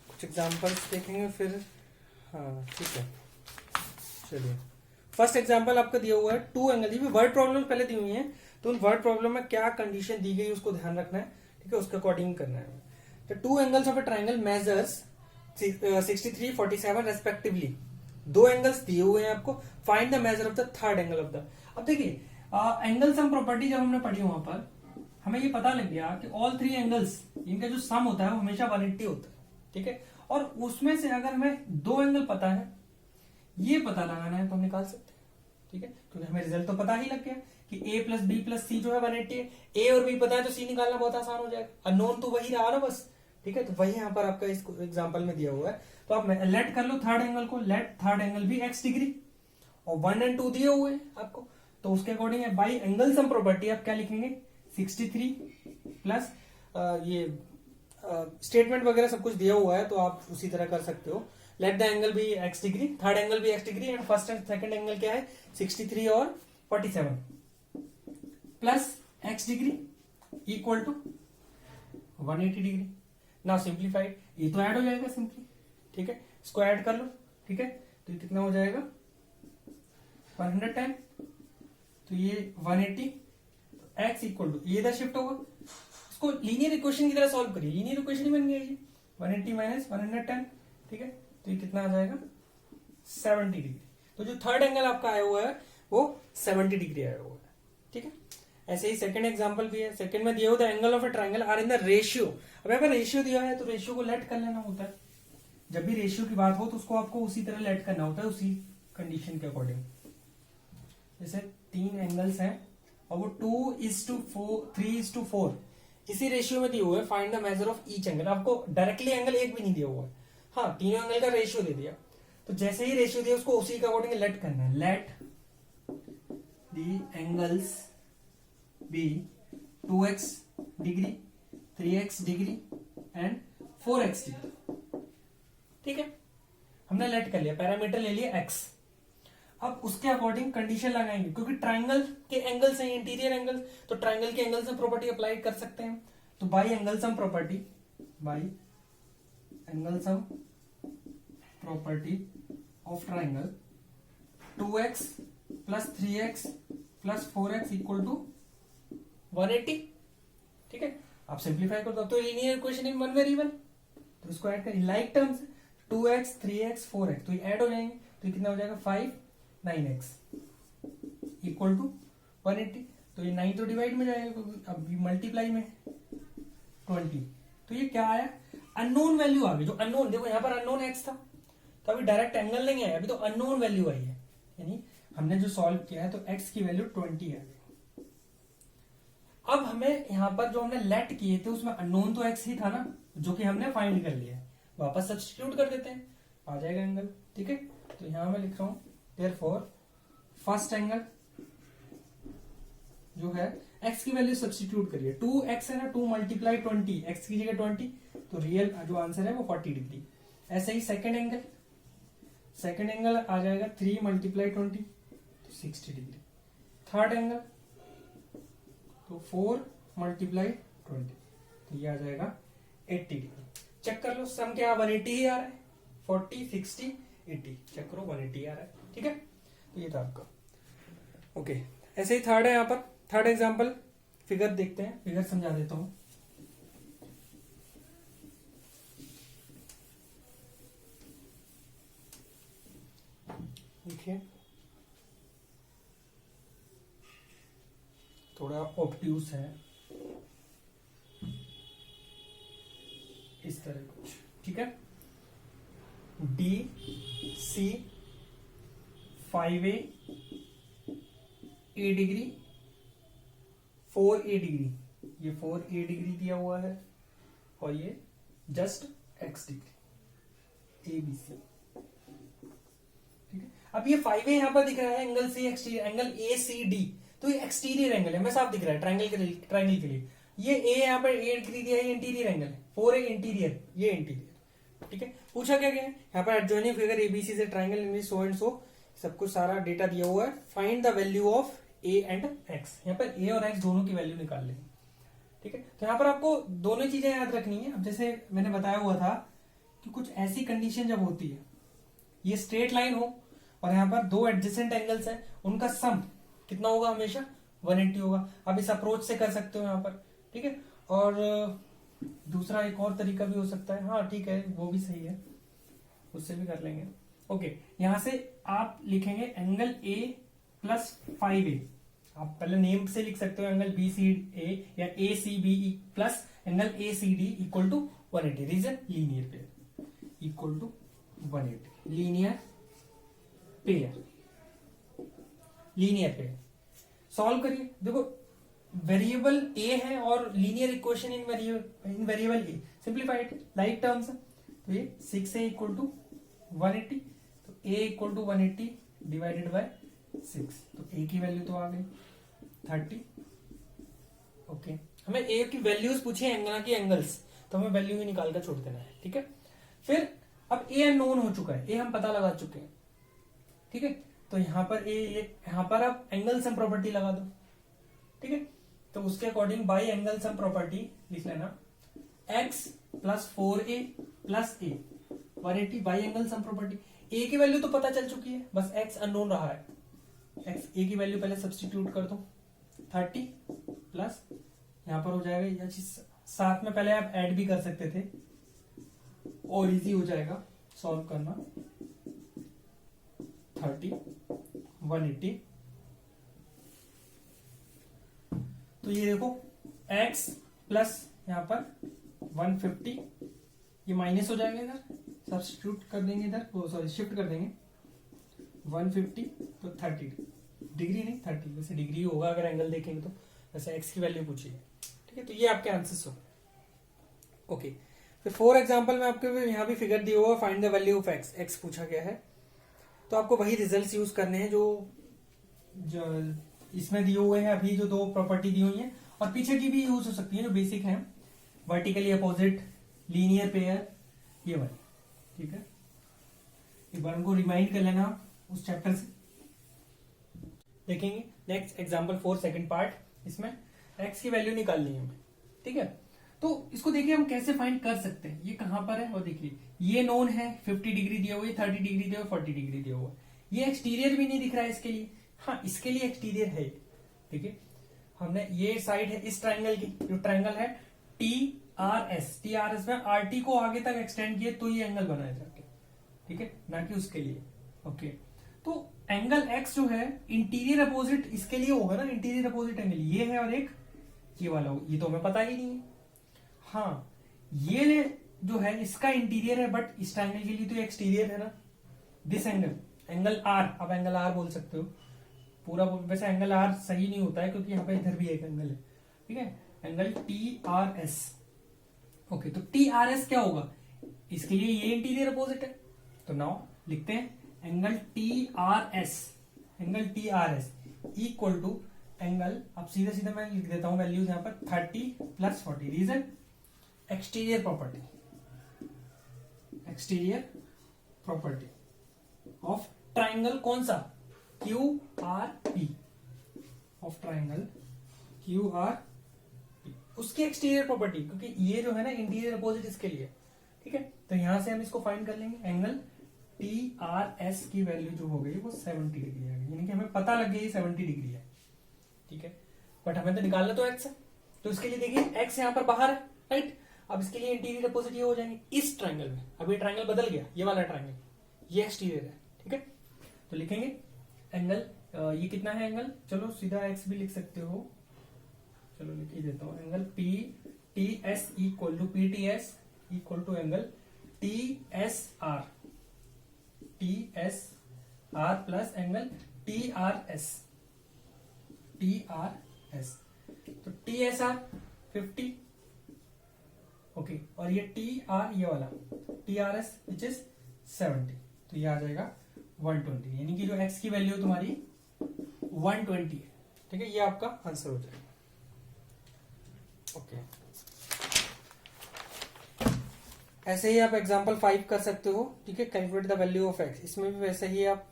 [SPEAKER 1] कुछ एग्जांपल्स देखेंगे फिर, हाँ ठीक है, चलिए। फर्स्ट एग्जांपल आपका दिया हुआ है, 2 एंगल, ये भी वर्ड प्रॉब्लम पहले दी हुई है, तो उन वर्ड प्रॉब्लम में क्या कंडीशन दी गई उसको ध्यान रखना है, ठीक है, उसके अकॉर्डिंग करना है। तो 2 angles of a triangle measures 63 47 respectively, 2 angles दिए हुए हैं आपको, find the measure of the third angle of the. अब देखिए एंगल सम प्रॉपर्टी जब हमने पढ़ी वहां पर हमें ये पता लग गया कि ऑल 3 एंगल्स, इनका जो सम होता है वो हमेशा 180 होता है, ठीक है। और उसमें से अगर हमें 2 एंगल पता है, ये पता लगाना है तो हम निकाल सकते हैं, ठीक है, क्योंकि हमें रिजल्ट तो पता ही लग गया कि a + b + c जो है 180 है, a और b पता है तो c निकालना बहुत आसान हो जाएगा, अननोन तो वही रहा ना बस, ठीक है। तो वही यहाँ पर आपका इस एग्जांपल में दिया हुआ है, तो आप लेट कर लो थर्ड एंगल को, लेट थर्ड एंगल भी x डिग्री, और 1 and 2 दिए हुए हैं आपको, तो उसके अकॉर्डिंग है बाई एंगल सम प्रॉपर्टी आप क्या लिखेंगे, 63 प्लस ये स्टेटमेंट वगैरह सब कुछ दिया हुआ है तो आप उसी तरह कर सकते हो। लेट द एंगल भी x डिग्री, थर्ड एंगल भी x degree, and first and second angle क्या है 63 और 47 plus x degree equal to 180 degree. ना सिंप्लीफाइड, ये तो ऐड हो जाएगा सिंपली, ठीक है, इसको ऐड कर लो, ठीक है, तो ये कितना हो जाएगा 110, तो ये 180, एक्स इक्वल टू, ये इधर शिफ्ट होगा, इसको लीनियर इक्वेशन की तरह सॉल्व करिए, लीनियर इक्वेशन ही बन गया ये 180 माइनस 110, ठीक है, तो ये कितना आ जाएगा 70 डिग्री। तो जो थर्ड एंगल आपका आया हुआ है वो 70 डिग्री आया हुआ है, ठीक है। ऐसे ही सेकंड एग्जांपल भी है, सेकंड में दिया हुआ the angle of a triangle are in the ratio. अब यहाँ पर रेशियो दिया है तो रेशियो को लेट कर लेना होता है, जब भी रेशियो की बात हो तो उसको आपको उसी तरह लेट करना होता है, उसी कंडीशन के अकॉर्डिंग। जैसे 3 एंगल्स हैं और वो 2:4 3:4 इसी रेशियो में दिए हुए, find the measure of each angle. आपको डायरेक्टली एंगल एक भी नहीं दिया हुआ है, हाँ तीनों एंगल का रेशियो दे दिया, तो जैसे ही रेशियो दिया उसको उसी के अकॉर्डिंग लेट करना है। Let the angles be 2x degree, 3x degree and 4x degree, ठीक है, हमने लेट कर लिया, पैरामीटर ले लिया x। अब उसके अकॉर्डिंग कंडीशन लगाएंगे, क्योंकि ट्राइंगल के एंगल्स हैं इंटीरियर एंगल, तो ट्राइंगल के एंगल सम प्रॉपर्टी अप्लाई कर सकते हैं। तो by angle sum property, by angle sum property of triangle 2x plus 3x plus 4x equal to 180, ठीक है। आप सिंप्लीफाई कर दो तो linear equation in one variable, तो इसको ऐड करिए like terms 2x 3x 4x, तो ये ऐड हो जाएंगे, तो ये कितना हो जाएगा 5 9x इक्वल टू 180, तो ये 9 तो डिवाइड में जाएगा क्योंकि अब मल्टीप्लाई में 20, तो ये क्या आया अननोन वैल्यू आ गई। जो अननोन, देखो यहाँ पर अननोन x था तो अभी डायरेक्ट एंगल नहीं आया, अभी तो अननोन वैल्यू आई है, यानी हमने जो सॉल्व किया है तो x की वैल्यू 20 है। अब हमें यहाँ पर जो हमने लेट किए थे उसमें अननोन तो x ही था ना, जो कि हमने फाइंड कर लिया है, वापस सब्स्टिट्यूट कर देते हैं, आ जाएगा एंगल, ठीक है। तो यहां मैं लिख रहा हूं देयरफॉर फर्स्ट एंगल जो है x की वैल्यू सब्स्टिट्यूट करिए, 2x है ना, 2 मल्टीप्लाई 20, x की जगह 20, तो रियल जो आंसर है वो 40 डिग्री। ऐसे ही सेकेंड एंगल आ जाएगा 3 मल्टीप्लाई 20, तो 60 डिग्री। थर्ड एंगल तो 4 मल्टीप्लाई 20, तो ये आ जाएगा 80 डिग्री। चेक कर लो सम क्या 180 ही आ रहा है, 40 60 80, चेक करो 180 आ रहा है, ठीक है। तो ये था आपका, ओके। ऐसे ही थर्ड है, यहाँ पर थर्ड एग्जांपल फिगर देखते हैं, फिगर समझा देता हूं। देखिए थोड़ा ऑब्ट्यूज है, इस तरह कुछ, ठीक है। डी सी 5A ए डिग्री 4A डिग्री, ये 4A डिग्री दिया हुआ है और ये जस्ट x डिग्री ABC, ठीक है। अब ये 5A यहां पर दिख रहा है angle C exterior, angle ACD, तो ये एक्सटीरियर एंगल है, मैं साफ दिख रहा है ट्रायंगल के लिए। ये A यहाँ पर 8 डिग्री दिया है, ये इंटीरियर एंगल है, 4A इंटीरियर, ये इंटीरियर, ठीक है। पूछा क्या गया है यहाँ पर, एडजॉइनिंग फिगर ABC से triangle in so and so, सब कुछ सारा डेटा दिया हुआ है। Find the value of A and X, यहाँ पर A और X दोनों की वैल्यू निकाल लेंगे, ठीक है। तो यहाँ पर आपको दोनों चीजें याद रखनी है। अब जैसे मैंने बताया हुआ था कि कुछ ऐसी कंडीशन जब होती है, ये स्ट्रेट लाइन हो और यहाँ पर दो एडजेसेंट एंगल्स हैं, उनका सम कितना होगा, हमेशा 180 होगा। आप इस अप्रोच से कर सकते हो यहाँ पर, ठीक है। और दूसरा एक और तरीका भी हो सकता है, हाँ ठीक है वो भी सही है, उससे भी कर लेंगे, ओके। यहां से आप लिखेंगे एंगल A प्लस 5A, आप पहले नेम से लिख सकते हो एंगल BCA या ACBE plus angle ACD equal to 180, reason linear pair equal to 180, linear pair solve करिए। देखो वेरिएबल A है और linear equation in variable A, simplified like terms, तो ये 6A इक्वल टू 180, तो A equal to 180 divided by 6, तो A की value तो आ गई 30, ओके। हमें A की वैल्यूज पूछी है एंगल की, एंगल्स, तो हमें वैल्यू ही निकाल कर छोड़ देना है, ठीक है। फिर अब A अननोन हो चुका है, A हम पता लगा चुके हैं, ठीक है। तो यहां पर यहां पर आप एंगल सम प्रॉपर्टी लगा दो, ठीक है। तो उसके according by angle sum property लिख लेना, x plus 4a plus a 180 by angle sum property. A की वैल्यू तो पता चल चुकी है, बस एक्स अननोन रहा है। एक्स ए की वैल्यू पहले सब्स्टिट्यूट कर दो, 30 प्लस यहां पर हो जाएगा, या साथ में पहले आप ऐड भी कर सकते थे और इजी हो जाएगा सॉल्व करना। 30 180, तो ये देखो x प्लस यहां पर 150, ये माइनस हो जाएगा, इधर सब्स्टिट्यूट कर देंगे, इधर सॉरी शिफ्ट कर देंगे 150, तो 30 डिग्री नहीं 30, वैसे डिग्री होगा अगर एंगल देखेंगे तो, वैसे x की वैल्यू पूछिए, ठीक है। तो ये आपके आंसर्स हो। ओके, फिर 4 एग्जांपल में आपके यहाँ भी फिगर दिया हुआ, find the value of x पूछा गया है। तो आपको वही रिजल्ट्स यूज करने हैं जो इसमें दिए हुए हैं, अभी जो दो प्रॉपर्टी दी हुई है, और पीछे की भी यूज हो सकती है जो बेसिक है, वर्टिकली अपोजिट, लीनियर पेयर, ये वाली, ठीक है। एक बार उनको रिमाइंड कर लेना उस चैप्टर से। देखेंगे नेक्स्ट एग्जांपल 4 सेकंड पार्ट, इसमें x की वैल्यू निकालनी है हमें, ठीक है। तो इसको देखिए हम कैसे फाइंड कर सकते हैं, ये कहां पर है, और देखिए ये नोन है, 50 डिग्री दिया हुआ है, 30 डिग्री दिया हुआ, 40 डिग्री दिया हुआ है। ये एक्सटीरियर भी नहीं दिख रहा है इसके लिए, हाँ इसके लिए एक्सटीरियर है, ठीक है। हमने ये साइड है इस ट्राइंगल की, जो ट्राइंगल है TRS में RT को आगे तक एक्सटेंड किए तो ये एंगल बनाया जाके, ठीक है, ना कि उसके लिए। ओके, तो एंगल x जो है इंटीरियर अपोजिट इसके लिए होगा ना, इंटीरियर अपोजिट एंगल ये है और एक ये वाला होगा, ये तो हमें पता ही नहीं है। हाँ, ये जो है इसका इंटीरियर है, बट इस ट्राइंगल के लिए तो एक्सटीरियर है ना, दिस एंगल R, अब एंगल R बोल सकते हो पूरा, वैसे एंगल R सही नहीं होता है क्योंकि यहाँ पे इधर भी एक एंगल है, ठीक है, एंगल TRS। ओके, तो TRS क्या होगा, इसके लिए ये इंटीरियर अपोजिट है, तो नाउ लिखते हैं angle TRS equal to angle, अब सीधे सीधे मैं लिख देता हूं वैल्यूज यहाँ पर 30 plus 40, reason exterior property of triangle, कौन सा, QRP, ऑफ ट्राइंगल QRP, उसकी एक्सटीरियर प्रॉपर्टी, क्योंकि ये जो है ना इंटीरियर अपोजिट इसके लिए, ठीक है। तो यहां से हम इसको फाइंड कर लेंगे, एंगल TRS की वैल्यू जो हो गई वो 70 डिग्री आ गई, यानी कि हमें पता लग गई 70 डिग्री है, ठीक है, बट हमें तो निकालना तो x है, तो इसके लिए देखिए x यहाँ पर बाहर है, राइट। अब इसके लिए इंटीरियर अपोजिट ये हो जाएंगे इस ट्राइंगल में, अब ये ट्राइंगल बदल गया, ये वाला ट्राइंगल, ये एक्सटीरियर है, ठीक है। तो लिखेंगे एंगल, ये कितना है एंगल, चलो सीधा x भी लिख सकते हो, चलो लिख ही देता हूं, angle PTS equal to PTS equal to angle TSR plus angle TRS, तो TSR 50, ओके, और ये TR ये वाला TRS विच इज 70, तो ये आ जाएगा 120, यानी कि जो x की वैल्यू तुम्हारी 120 है, ठीक है, ये आपका आंसर हो जाएगा। ओके, ऐसे ही आप एग्जांपल 5 कर सकते हो, ठीक है, calculate the value of x, इसमें भी वैसे ही आप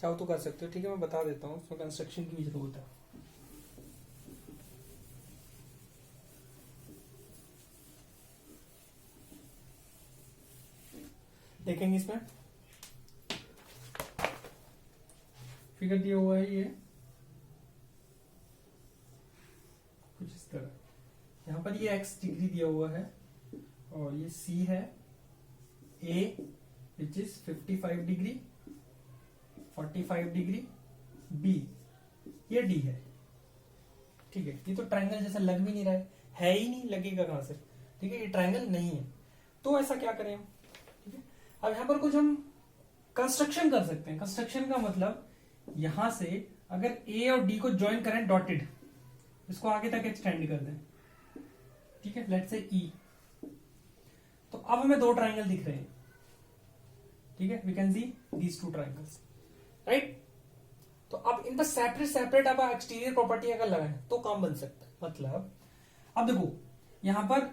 [SPEAKER 1] चाहो तो कर सकते हो, ठीक है, मैं बता देता हूँ, इसमें कंस्ट्रक्शन की भी जरूरत है। देखेंगे इसमें फिगर दिया हुआ है, ये कुछ इस तरह, यहां पर ये x डिग्री दिया हुआ है, और ये C है, A which is 55 degree, 45 degree, B ये D है, ठीक है। ये तो ट्रायंगल जैसा लग भी नहीं रहा है ही नहीं, लगेगा कहां से, ठीक है, ये ट्रायंगल नहीं है। तो ऐसा क्या करें हम, ठीक है। अब यहां पर कुछ हम कंस्ट्रक्शन कर सकते हैं। कंस्ट्रक्शन का मतलब यहां से अगर A और D को ज्वाइन करें डॉटेड, इसको आगे तक एक्सटेंड कर दें, ठीक है, लेट्स से E, तो अब हमें दो ट्राइंगल दिख रहे हैं, ठीक है, we can see these two triangles, right. तो अब इन पर सेपरेट आप एक्सटीरियर प्रॉपर्टी अगर लगाएं तो काम बन सकता है। मतलब अब देखो यहां पर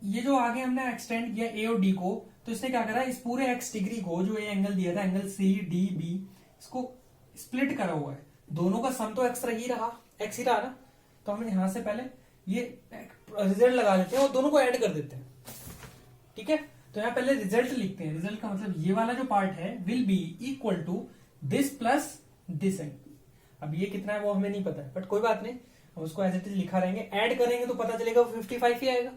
[SPEAKER 1] ये जो आगे हमने एक्सटेंड किया A और D को, तो इसने क्या करा, इस पूरे x डिग्री को, जो ये एंगल दिया था एंगल CDB, इसको स्प्लिट करा हुआ है, दोनों का सम तो x ही रहा ना। तो हमें यहां से पहले ये रिजल्ट लगा देते हैं और दोनों को ऐड कर देते हैं, ठीक है। तो यहाँ पहले रिजल्ट लिखते हैं। रिजल्ट का मतलब ये वाला जो पार्ट है will be equal to this plus this angle. अब ये कितना है वो हमें नहीं पता है, बट कोई बात नहीं, हम उसको एज इट इज लिखा रहेंगे। ऐड करेंगे तो पता चलेगा वो 55 ही आएगा,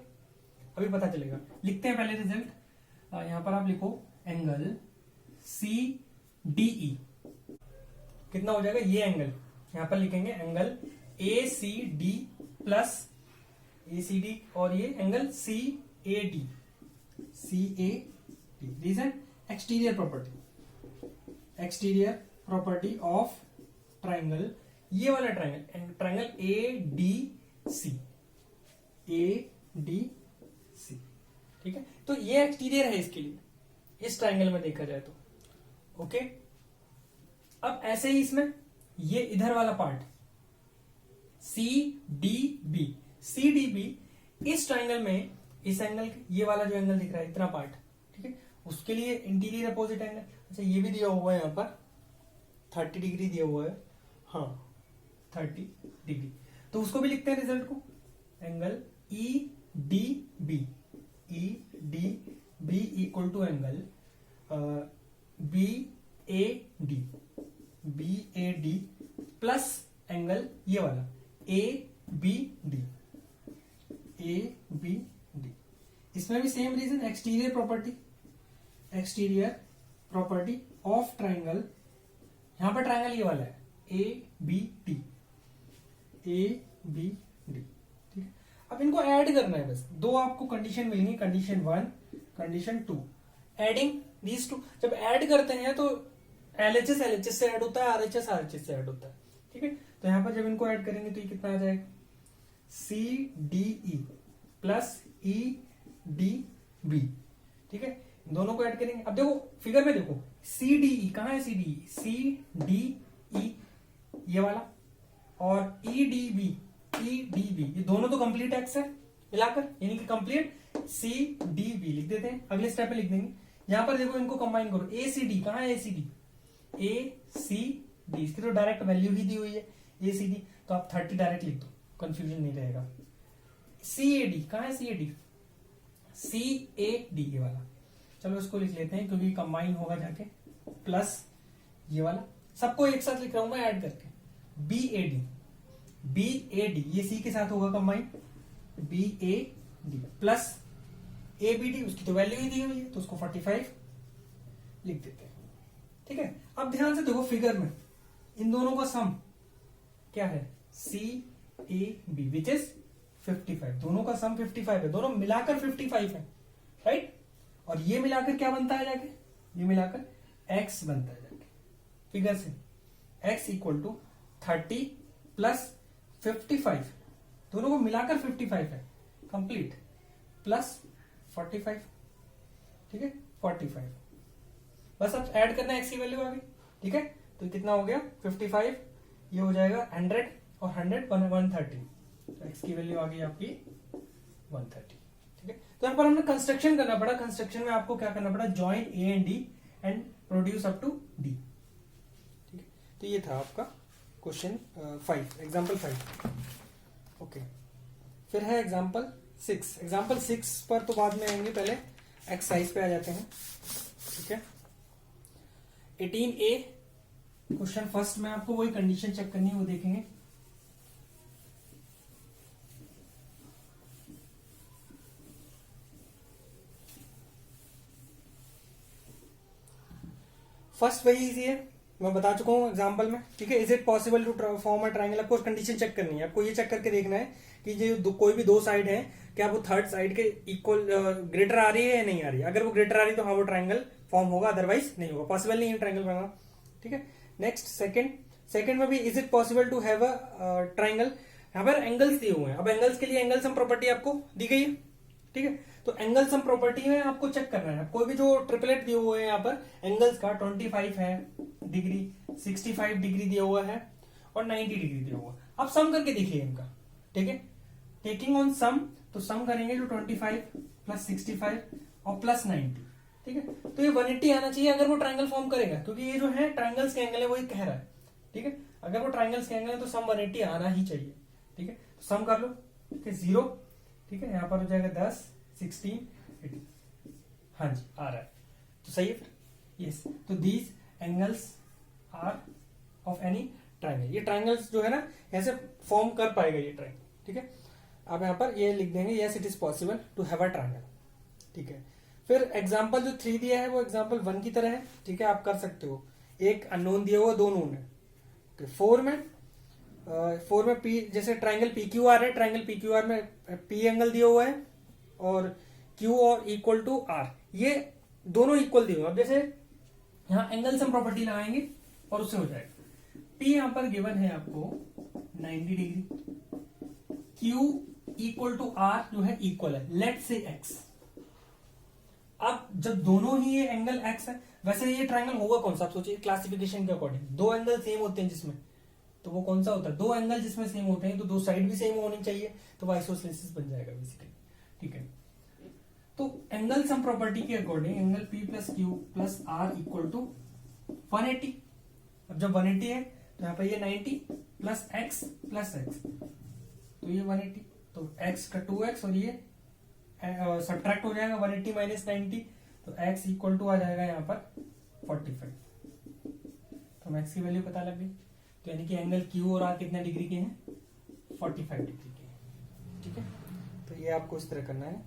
[SPEAKER 1] अभी पता चलेगा। लिखते हैं पहले रिजल्ट। यहां पर आप लिखो एंगल सी डी ई, कितना हो जाएगा ये एंगल, यहां पर लिखेंगे angle A C D plus A C D, और ये angle C A D, C A D. Reason exterior property, exterior property of triangle, ये वाला triangle, triangle A D C, A D C, ठीक है। तो ये एक्सटीरियर है इसके लिए, इस ट्राइंगल में देखा जाए तो, ओके। अब ऐसे ही इसमें ये इधर वाला part C D B, C D B इस ट्राइंगल में, इस एंगल, ये वाला जो एंगल दिख रहा है इतना पार्ट, ठीक है, उसके लिए इंटीरियर अपोजिट एंगल। अच्छा ये भी दिया हुआ है यहाँ पर 30 डिग्री दिया हुआ है, हाँ 30 डिग्री, तो उसको भी लिखते हैं रिजल्ट को, angle E D B, E D B equal to angle B A D, B A D plus angle ये वाला A B D, A B D. इसमें भी same reason, exterior property, exterior property of triangle. यहां पर triangle ये वाला है A B D, A B D, ठीक है। अब इनको ऐड करना है, बस दो आपको कंडीशन मिलेंगी, condition 1, condition 2। Adding these two, जब ऐड करते हैं तो एलएचएस एलएचएस से ऐड होता है, आरएचएस आरएचएस से ऐड होता है, ठीक है। तो यहां पर जब इनको ऐड करेंगे तो ये कितना आ जाएगा, C D E plus E D B, ठीक है। दोनों को ऐड करेंगे। अब देखो फिगर में देखो सी डी ई कहां है, सी डी ई, सी डी ई ये वाला, और E D B, E D B, ये दोनों तो कंप्लीट एक्स है मिलाकर, यानी कि कंप्लीट सी डी बी लिख देते हैं। अगले स्टेप पे लिख देंगे। यहां पर देखो इनको कंबाइन करो, ए सी डी कहां है, ए सी डी, ए सी डी, इसकी तो डायरेक्ट वैल्यू ही दी हुई है ए सी डी, तो आप 30 डायरेक्ट लिख दो, कंफ्यूजन नहीं रहेगा। सी ए डी कहां है, सी A D, C A D ये वाला, चलो इसको लिख लेते हैं क्योंकि कंबाइन होगा जाके, प्लस ये वाला, सबको एक साथ लिख रहा हूं मैं ऐड करके, B A D, B A D ये सी के साथ होगा combine, B A D plus A B D, उसकी तो वैल्यू ही दी हुई है तो उसको 45 लिख देते हैं, ठीक है। अब ध्यान से देखो फिगर में इन दोनों का सम क्या है, सी ए बी विच इज 55, दोनों का सम 55 है, दोनों मिलाकर 55 है, राइट। और ये मिलाकर क्या बनता है जाके, ये मिलाकर x बनता है जाके फिगर से, x इक्वल टू 30 प्लस 55, दोनों को मिलाकर 55 है कंप्लीट, प्लस 45, ठीक है 45। बस अब ऐड करना है x की वैल्यू आ गई, ठीक है। तो कितना हो गया 55, ये हो जाएगा 100 और 100 130, तो x की वैल्यू आ गई आपकी 130, ठीक है। तो यहाँ पर हमने कंस्ट्रक्शन करना पड़ा, कंस्ट्रक्शन में आपको क्या करना पड़ा, join A and D and produce up to D, ठीक है। तो ये था आपका क्वेश्चन 5, एग्जाम्पल 5, ओके। फिर है एग्जाम्पल 6, एग्जाम्पल 6 पर तो बाद में आएंगे, पहले एक्सरसाइज पे आ जाते हैं, ठीक है। 18A क्वेश्चन फर्स्ट में आपको वही कंडीशन चेक करनी है, वो देखेंगे। फर्स्ट वही इजी है, मैं बता चुका हूं एग्जांपल में, ठीक है। Is it possible to form a triangle, आपको कंडीशन चेक करनी है, आपको ये चेक करके देखना है कि जो कोई भी दो साइड है क्या वो थर्ड साइड के इक्वल ग्रेटर आ रही है या नहीं आ रही है। अगर वो ग्रेटर आ रही है तो हाँ वो ट्रायंगल फॉर्म होगा, अदरवाइज नहीं होगा, पॉसिबल नहीं है ट्रायंगल बनाना, ठीक है। नेक्स्ट सेकंड में भी is it possible to have a triangle, यहाँ पर एंगल्स दिए हुए हैं। अब एंगल्स के लिए एंगल सम प्रॉपर्टी आपको दी गई है, ठीक है। तो एंगल सम प्रॉपर्टी में आपको चेक करना है, कोई भी जो ट्रिपलेट दिए हुए हैं यहाँ पर एंगल्स का 25 है डिग्री, 65 डिग्री दिया हुआ है और 90 डिग्री दिया हुआ है। अब सम करके देखिए इनका, ठीक है। टेकिंग ऑन सम, तो सम करेंगे जो 25 प्लस 65 और प्लस 90, ठीक है। तो ये 180 आना चाहिए अगर वो ट्रायंगल फॉर्म करेगा, क्योंकि ये जो है ट्रायंगल्स के एंगल है वही कह रहा है, ठीक है। अगर वो ट्रायंगल्स के एंगल है तो सम 180 आना ही चाहिए, ठीक है। तो सम कर लो, ठीक है 0, ठीक है यहाँ पर हो जाएगा 10, 16, 18। हाँ जी आ रहा है, तो सही है फिर। यस, तो these angles are of any triangle. ये ट्राइंगल्स जो है ना ऐसे फॉर्म कर पाएगा ये ट्राइंगल, ठीक है। अब यहाँ पर ये लिख देंगे yes it is possible to have a triangle, ठीक है। फिर एग्जाम्पल जो 3 दिया है वो एग्जाम्पल 1 की तरह है, ठीक है, आप कर सकते हो। एक अननोन दिया हुआ, 2 नोन है। 4 में पी, जैसे ट्राइंगल पी क्यू आर है, ट्राइंगल पी क्यू आर में पी एंगल दिया हुआ है और क्यू और इक्वल टू आर, ये दोनों इक्वल दिए हुए। अब जैसे यहाँ एंगल सम प्रॉपर्टी लगाएंगे और उससे हो जाएगा। पी यहां पर गिवन है आपको 90 degree, Q equal to R जो है इक्वल है लेट से एक्स। अब जब दोनों ही ये एंगल एक्स है, वैसे ये ट्राइंगल होगा कौन सा, आप सोचिए क्लासिफिकेशन के अकॉर्डिंग। 2 एंगल सेम होते हैं जिसमें, तो वो कौन सा होता है, 2 एंगल जिसमें सेम होते हैं तो 2 साइड भी सेम होनी चाहिए, तो वो आइसोसेलेसिस बन जाएगा बेसिकली, ठीक है। तो एंगल सम प्रॉपर्टी के according angle P plus Q plus R equal to 180। अब जब 180 है तो यहाँ पर ये 90 प्लस एक्स, तो ये 180, तो x का 2x और ये सब्ट्रैक्ट हो जाएगा 180 माइनस 90, तो x इक्वल टू आ जाएगा यहाँ पर 45। तो x की वैल्यू पता लग गई, तो यानी कि एंगल Q और R कितने डिग्री के हैं, 45 डिग्री के हैं, ठीक है। तो ये आपको इस तरह करना है।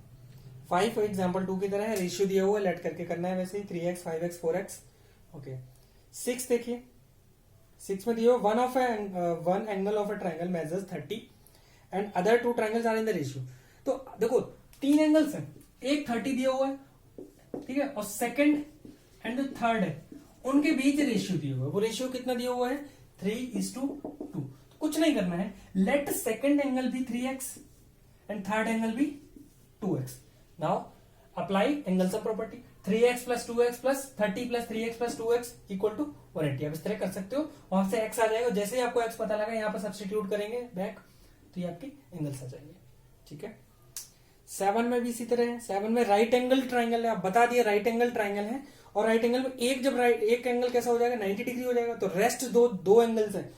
[SPEAKER 1] 5 एग्जाम्पल 2 की तरह है, रेशियो दिया हुआ है, लेट करके करना है वैसे ही, 3x 5x 4x, ओके। 6 देखिए, 6 में दिया हुआ one angle of a triangle measures 30 and other 2 triangles are in the ratio. तो देखो 3 एंगल्स हैं, एक 30 दिया हुआ है, ठीक है, और सेकंड एंड जो थर्ड है उनके बीच रेशियो दिया हुआ है। वो रेशियो कितना दिया हुआ है, 3:2। तो कुछ नहीं करना है, लेट सेकंड एंगल भी 3x एंड थर्ड एंगल भी 2x। Now apply angle sum property, 3x plus 2x plus 30 plus 3x plus 2x equal to 180। आप इस तरह कर सकते हो, वहां से x आ जाएगा, जैसे ही आपको x पता लगा यहाँ पर सब्स्टिट्यूट करेंगे बैक, तो ये आपके एंगल्स आ जाएंगे, ठीक है। 7 में भी इसी तरह है। 7 में राइट एंगल ट्राइंगल है, आप बता दिए राइट एंगल ट्राइंगल है, और राइट एंगल में एक एंगल कैसा हो जाएगा, 90 डिग्री हो जाएगा। तो रेस्ट दो एंगल्स हैं,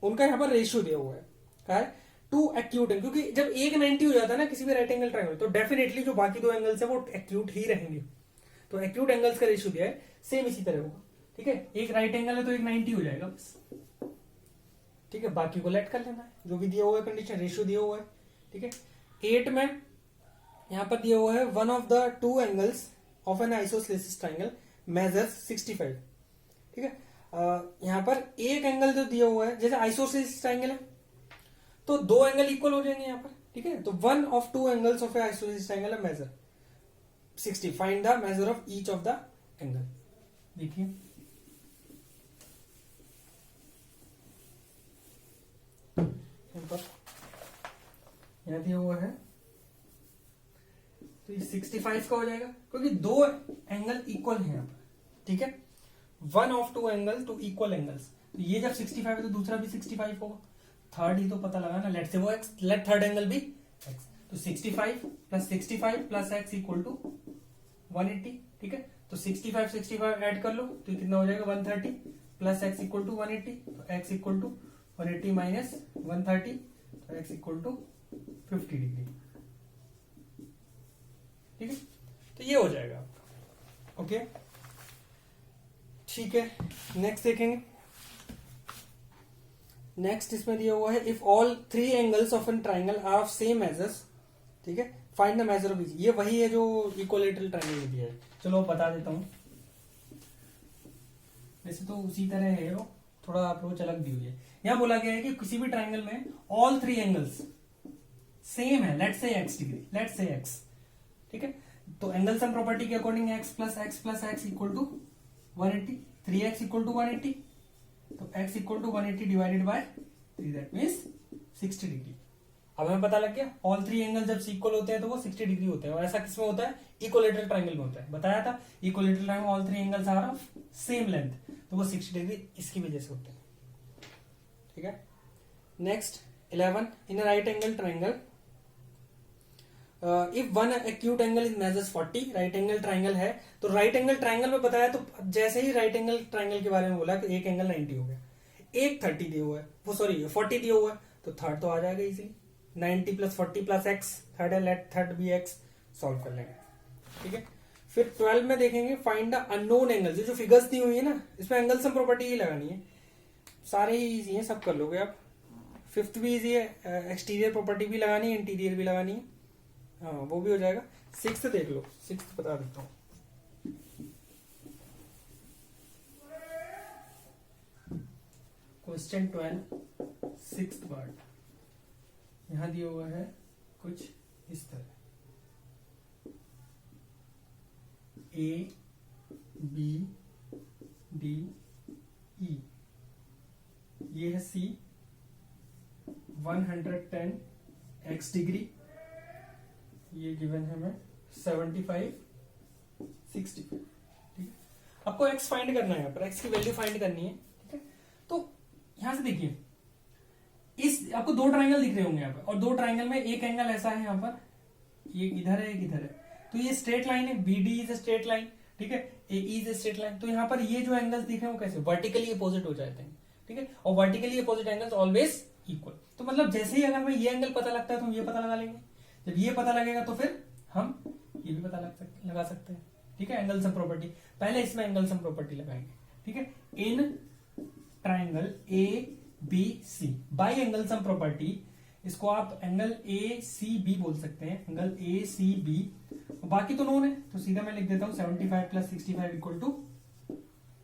[SPEAKER 1] उनका यहाँ पर रेशियो दिया हुआ है, क्या है, 2 एक्यूट है, क्योंकि जब एक 90 हो जाता है ना किसी भी राइट एंगल ट्राइंगल, तो डेफिनेटली जो बाकी 2 एंगल्स है वो एक्यूट ही रहेंगे। तो एक्यूट एंगल्स का रेशियो दिया है, सेम इसी तरह होगा, ठीक है। एक राइट एंगल है तो एक 90 हो जाएगा बस, ठीक है। बाकी को लेट कर लेना है, जो भी दिया हुआ है कंडीशन, रेशियो दिया हुआ है, ठीक है। 8 में यहां पर दिया हुआ है one of the 2 angles of an isosceles triangle measures 65, ठीक है। यहां पर एक एंगल जो दिया हुआ है, जैसे आइसोसेलेसिस ट्राइंगल है तो 2 एंगल इक्वल हो जाएंगे यहां पर, ठीक है। तो one of 2 angles of a isosceles triangle है measure 60, find the measure of each of the angle. देखिए यहां दिया हुआ है, तो ये 65 का हो जाएगा, क्योंकि 2 एंगल इक्वल है यहाँ पर, ठीक है। One of 2 angle two equal angles, तो ये जब 65 है तो दूसरा भी 65 होगा, थर्ड ही तो पता लगा ना, लेट से वो x, लेट थर्ड एंगल भी x, तो 65 plus 65 plus x equal to 180, ठीक है। तो 65 ऐड कर लो तो कितना हो जाएगा, 130 प्लस x इक्वल टू 180, तो x इक्वल टू 180 माइनस 130, तो x इक्वल टू 50 डिग्री, ठीक है। तो ये हो जाएगा आपका, ओके, ठीक है। नेक्स्ट देखेंगे। नेक्स्ट इसमें दिया हुआ है if all 3 angles of an triangle are of same measures, ठीक है, find the measure of each. ये वही है जो इक्विलेटरल ट्राइंगल में दिया है, चलो बता देता हूं। वैसे तो उसी तरह है, वो थोड़ा अप्रोच अलग दी हुई है। यहां बोला गया है कि किसी भी ट्राइंगल में ऑल 3 एंगल्स सेम है, let say x degree, let say x, ठीक है। तो एंगल सम प्रॉपर्टी के according x plus x equal to 180, 3x equal to 180, तो x equal to 180 divided by 3, that means 60 degree. अब हमें पता लग गया ऑल 3 एंगल जब इक्वल होते हैं तो वो 60 डिग्री होते हैं, और ऐसा किसमें होता है, इक्विलेटरल ट्राइंगल में होता है। बताया था equilateral triangle all 3 angles are of same length, तो वो 60 डिग्री इसकी वजह से होते हैं, ठीक है। Next 11 in right angle triangle if one acute angle is measures 40, right angle triangle है तो राइट एंगल ट्राइंगल में बताया, तो जैसे ही राइट एंगल ट्राइंगल के बारे में बोला कि एक एंगल 90 हो गया, एक 30 दिया हुआ है, वो सॉरी 40 दिया हुआ है, तो थर्ड तो आ जाएगा easily, 90 plus 40 plus x, third है, let third be x, solve कर लेंगे, ठीक है। फिर 12 में देखेंगे फाइंड द अननोन एंगल, जो फिगर्स दी हुई है ना, इसमें एंगल सम प्रॉपर्टी ही लगानी है, सारे ही इजी है, सब कर लोगे आप। फिफ्थ भी इजी है, एक्सटीरियर प्रॉपर्टी भी लगानी है, इंटीरियर भी लगानी है, हाँ वो भी हो जाएगा। सिक्स्थ देख लो, सिक्स्थ बता देता हूँ। क्वेश्चन 12 सिक्स्थ पार्ट यहां दिया हुआ है कुछ इस तरह, ए बी डी ई, ये है सी, 110 एक्स डिग्री, ये गिवन है हमें 75 65, ठीक है। आपको एक्स फाइंड करना है, यहाँ पर एक्स की वैल्यू फाइंड करनी है, ठीक है। तो यहां से देखिए, इस आपको दो ट्राइंगल दिख रहे होंगे यहाँ पर, और दो ट्राइंगल में एक एंगल ऐसा है यहाँ पर, ये इधर है, एक इधर है, तो ये स्ट्रेट लाइन है, B D is a straight line, ठीक है, A is a straight line. तो यहाँ पर ये जो एंगल्स दिख रहे हैं वो कैसे वर्टिकली अपोजिट हो जाते हैं, ठीक है, और vertically opposite angles always equal. तो मतलब जैसे ही अगर हमें ये एंगल पता लगता है तो हम ये पता लगा लेंगे, जब ये पता लगेगा तो फिर हम ये भी पता लगा सकते हैं, ठीक है। एंगल सम प्रॉपर्टी, पहले इसमें एंगल सम प्रॉपर्टी लगाएंगे, ठीक है। In triangle A B C by angle sum property, इसको आप एंगल ए सी बी बोल सकते हैं, एंगल ए सी बी, बाकी तो नोन है, तो सीधा मैं लिख देता हूं 75 प्लस 65 इक्वल टू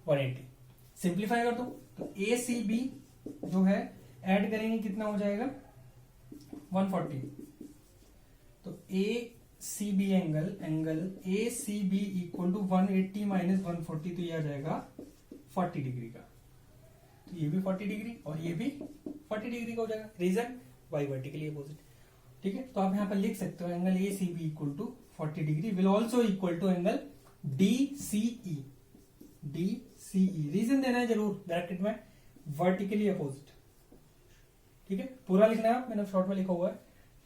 [SPEAKER 1] 180। सिंप्लीफाई कर दो तो ए सी बी जो है ऐड करेंगे कितना हो जाएगा 140, तो A C B angle A C B equal to 180 minus 140, तो ये आ जाएगा 40 डिग्री का, तो ये भी 40 डिग्री और ये भी 40 डिग्री का हो जाएगा, रीजन वाई वर्टिकली अपोजिट, ठीक है। तो आप यहां पर लिख सकते हो angle A C B equal to 40 degree will also equal to angle D C E, reason देना है जरूर ब्रैकेट में, वर्टिकली अपोजिट, ठीक है। पूरा लिखना है, मैंने शॉर्ट में लिखा हुआ है,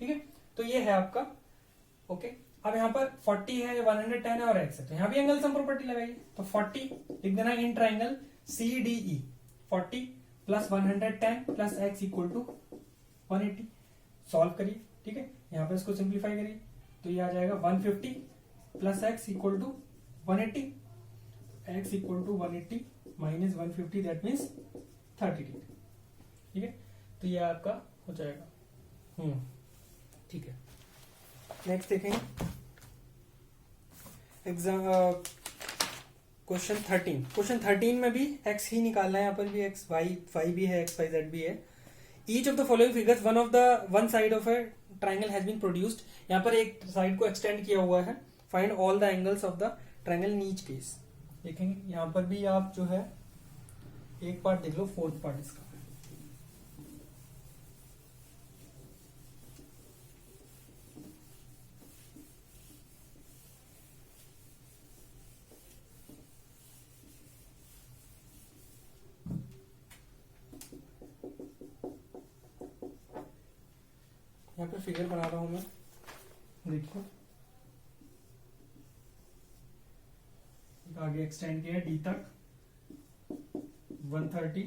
[SPEAKER 1] ठीक है। तो ये है आपका, ओके। अब यहाँ पर 40 है, 110 है और एक्स है, तो यहाँ भी एंगल सम प्रॉपर्टी लगाइए, तो 40 लिख देना in triangle C D E, 40 plus 110 plus x equal to 180, solve करिए, ठीक है। यहाँ पर इसको सिंप्लीफाई करिए तो ये आ जाएगा 150 plus x equal to 180, X equal to 180 minus 150 that means 30 degree, ठीक है। तो ये आपका हो जाएगा, ठीक है। नेक्स्ट देखेंगे एग्जाम क्वेश्चन 13 में भी एक्स ही निकालना है, यहाँ पर भी एक्स वाई भी है, एक्स वाई जेड भी है। Each of the following figures one side of a triangle has been produced, यहाँ पर एक साइड को एक्सटेंड किया हुआ है, find all the angles of the triangle in each case. देखेंगे यहाँ पर भी आप जो है एक पार्ट देख लो, फोर्थ पार्ट इसका, यहाँ पे फिगर बना रहा हूं मैं, देखिए आगे एक्सटेंड किया डी तक, 130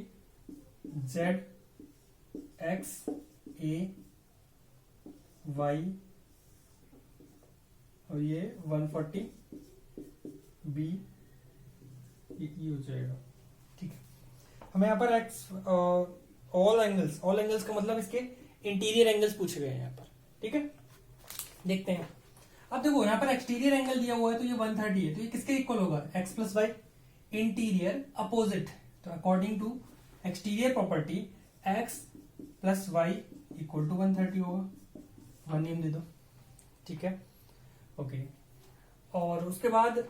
[SPEAKER 1] जेड एक्स ए वाई और ये 140 बी ई हो जाएगा, ठीक है। हमें यहाँ पर एक्स ऑल एंगल्स का मतलब इसके इंटीरियर एंगल्स पूछे गए हैं यहाँ पर, ठीक है। देखते हैं, अब देखो यहाँ पर एक्सटीरियर एंगल दिया हुआ है, तो ये 130 है, तो ये किसके इक्वल होगा, x plus y, interior opposite, तो according to exterior property x plus y equal to 130 होगा, वन नेम दे दो, ठीक है, ओके। और उसके बाद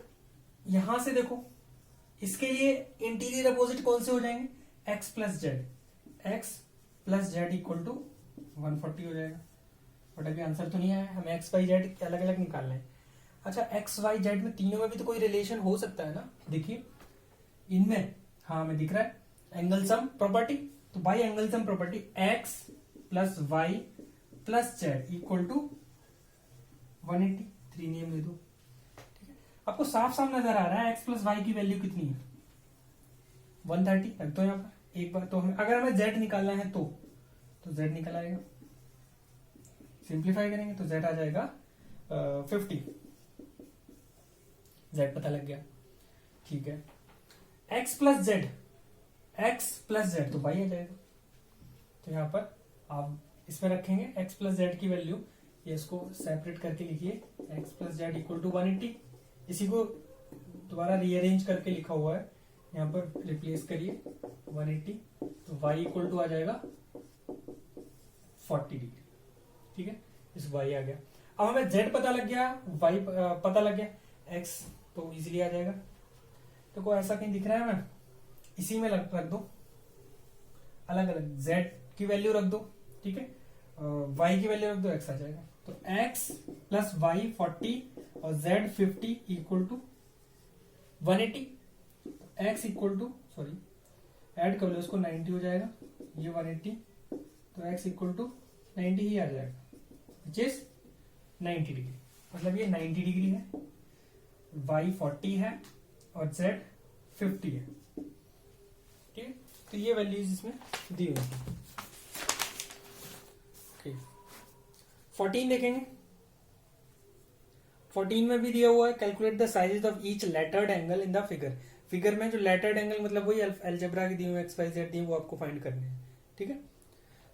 [SPEAKER 1] यहां से देखो, इसके लिए इंटीरियर अपोजिट कौन से हो जाएंगे, X plus Z equal to 140 हो जाएगा, बट अभी आंसर तो नहीं आया, हमें एक्स वाई जेड अलग अलग निकालना है। अच्छा, एक्स वाई जेड में तीनों में भी तो कोई रिलेशन हो सकता है ना, देखिए इनमें, हाँ हमें दिख रहा है एंगल सम प्रॉपर्टी, तो by angle sum property x plus Y plus Z equal to 180, 3 नियम दे दो, ठीक है। आपको साफ साफ नजर आ रहा है एक्स प्लस वाई की वैल्यू कितनी है, 130 रख दो यहाँ पर एक बार, तो हमें अगर हमें जेड निकालना है तो जेड निकल आएगा, सिंप्लीफाई करेंगे तो z आ जाएगा 50। z पता लग गया, ठीक है। x plus Z, x plus Z तो y आ जाएगा। तो यहां पर आप इसमें रखेंगे x प्लस जेड की वैल्यू, ये इसको सेपरेट करके लिखिए, x plus Z equal to 180। इसी को दोबारा रीअरेंज करके लिखा हुआ है, यहाँ पर रिप्लेस करिए 180, तो y इक्वल टू आ जाएगा 40 डिग्री, ठीक है। इस y आ गया। अब हमें z पता लग गया, y पता लग गया, x तो इजीली आ जाएगा। तो कोई ऐसा कहीं दिख रहा है हमें, इसी में रख दो, अलग अलग z की वैल्यू रख दो, ठीक है, y की वैल्यू रख दो, x आ जाएगा। तो x प्लस वाई 40 और z 50 equal to 180। x equal to, sorry add कर लो इसको, 90 हो जाएगा, ये 180, तो x इक्वल टू 90 ही आ जाएगा, विच इज 90 डिग्री। मतलब ये 90 डिग्री है, y 40 है और z 50 है, ठीक है। तो ये वैल्यूज इसमें दी हुई है। 14 देखेंगे, 14 में भी दिया हुआ है, calculate the sizes of each lettered angle in the figure. Figure में जो लेटर्ड एंगल मतलब वही अलजेब्रा की दी हुई एक्स वाई जेड दी, वो आपको फाइंड करने हैं, ठीक है।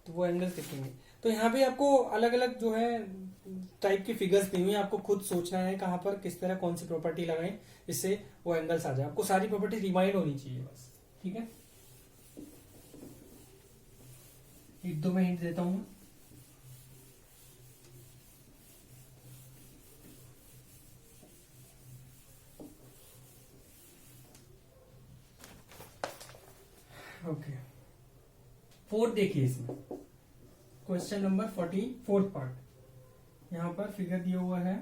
[SPEAKER 1] तो वो एंगल्स दिखेंगे। तो यहाँ पे आपको अलग अलग जो है टाइप की फिगर्स दी हुई है, आपको खुद सोचना है कहाँ पर किस तरह कौन सी प्रॉपर्टी लगाएं इससे वो एंगल्स आ जाए। आपको सारी प्रॉपर्टी रिमाइंड होनी चाहिए बस, ठीक है। एक दो मैं हिंट देता हूं। ओके, फोर्थ देखिए, इसमें क्वेश्चन नंबर 14 फोर्थ पार्ट, यहां पर फिगर दिया हुआ है,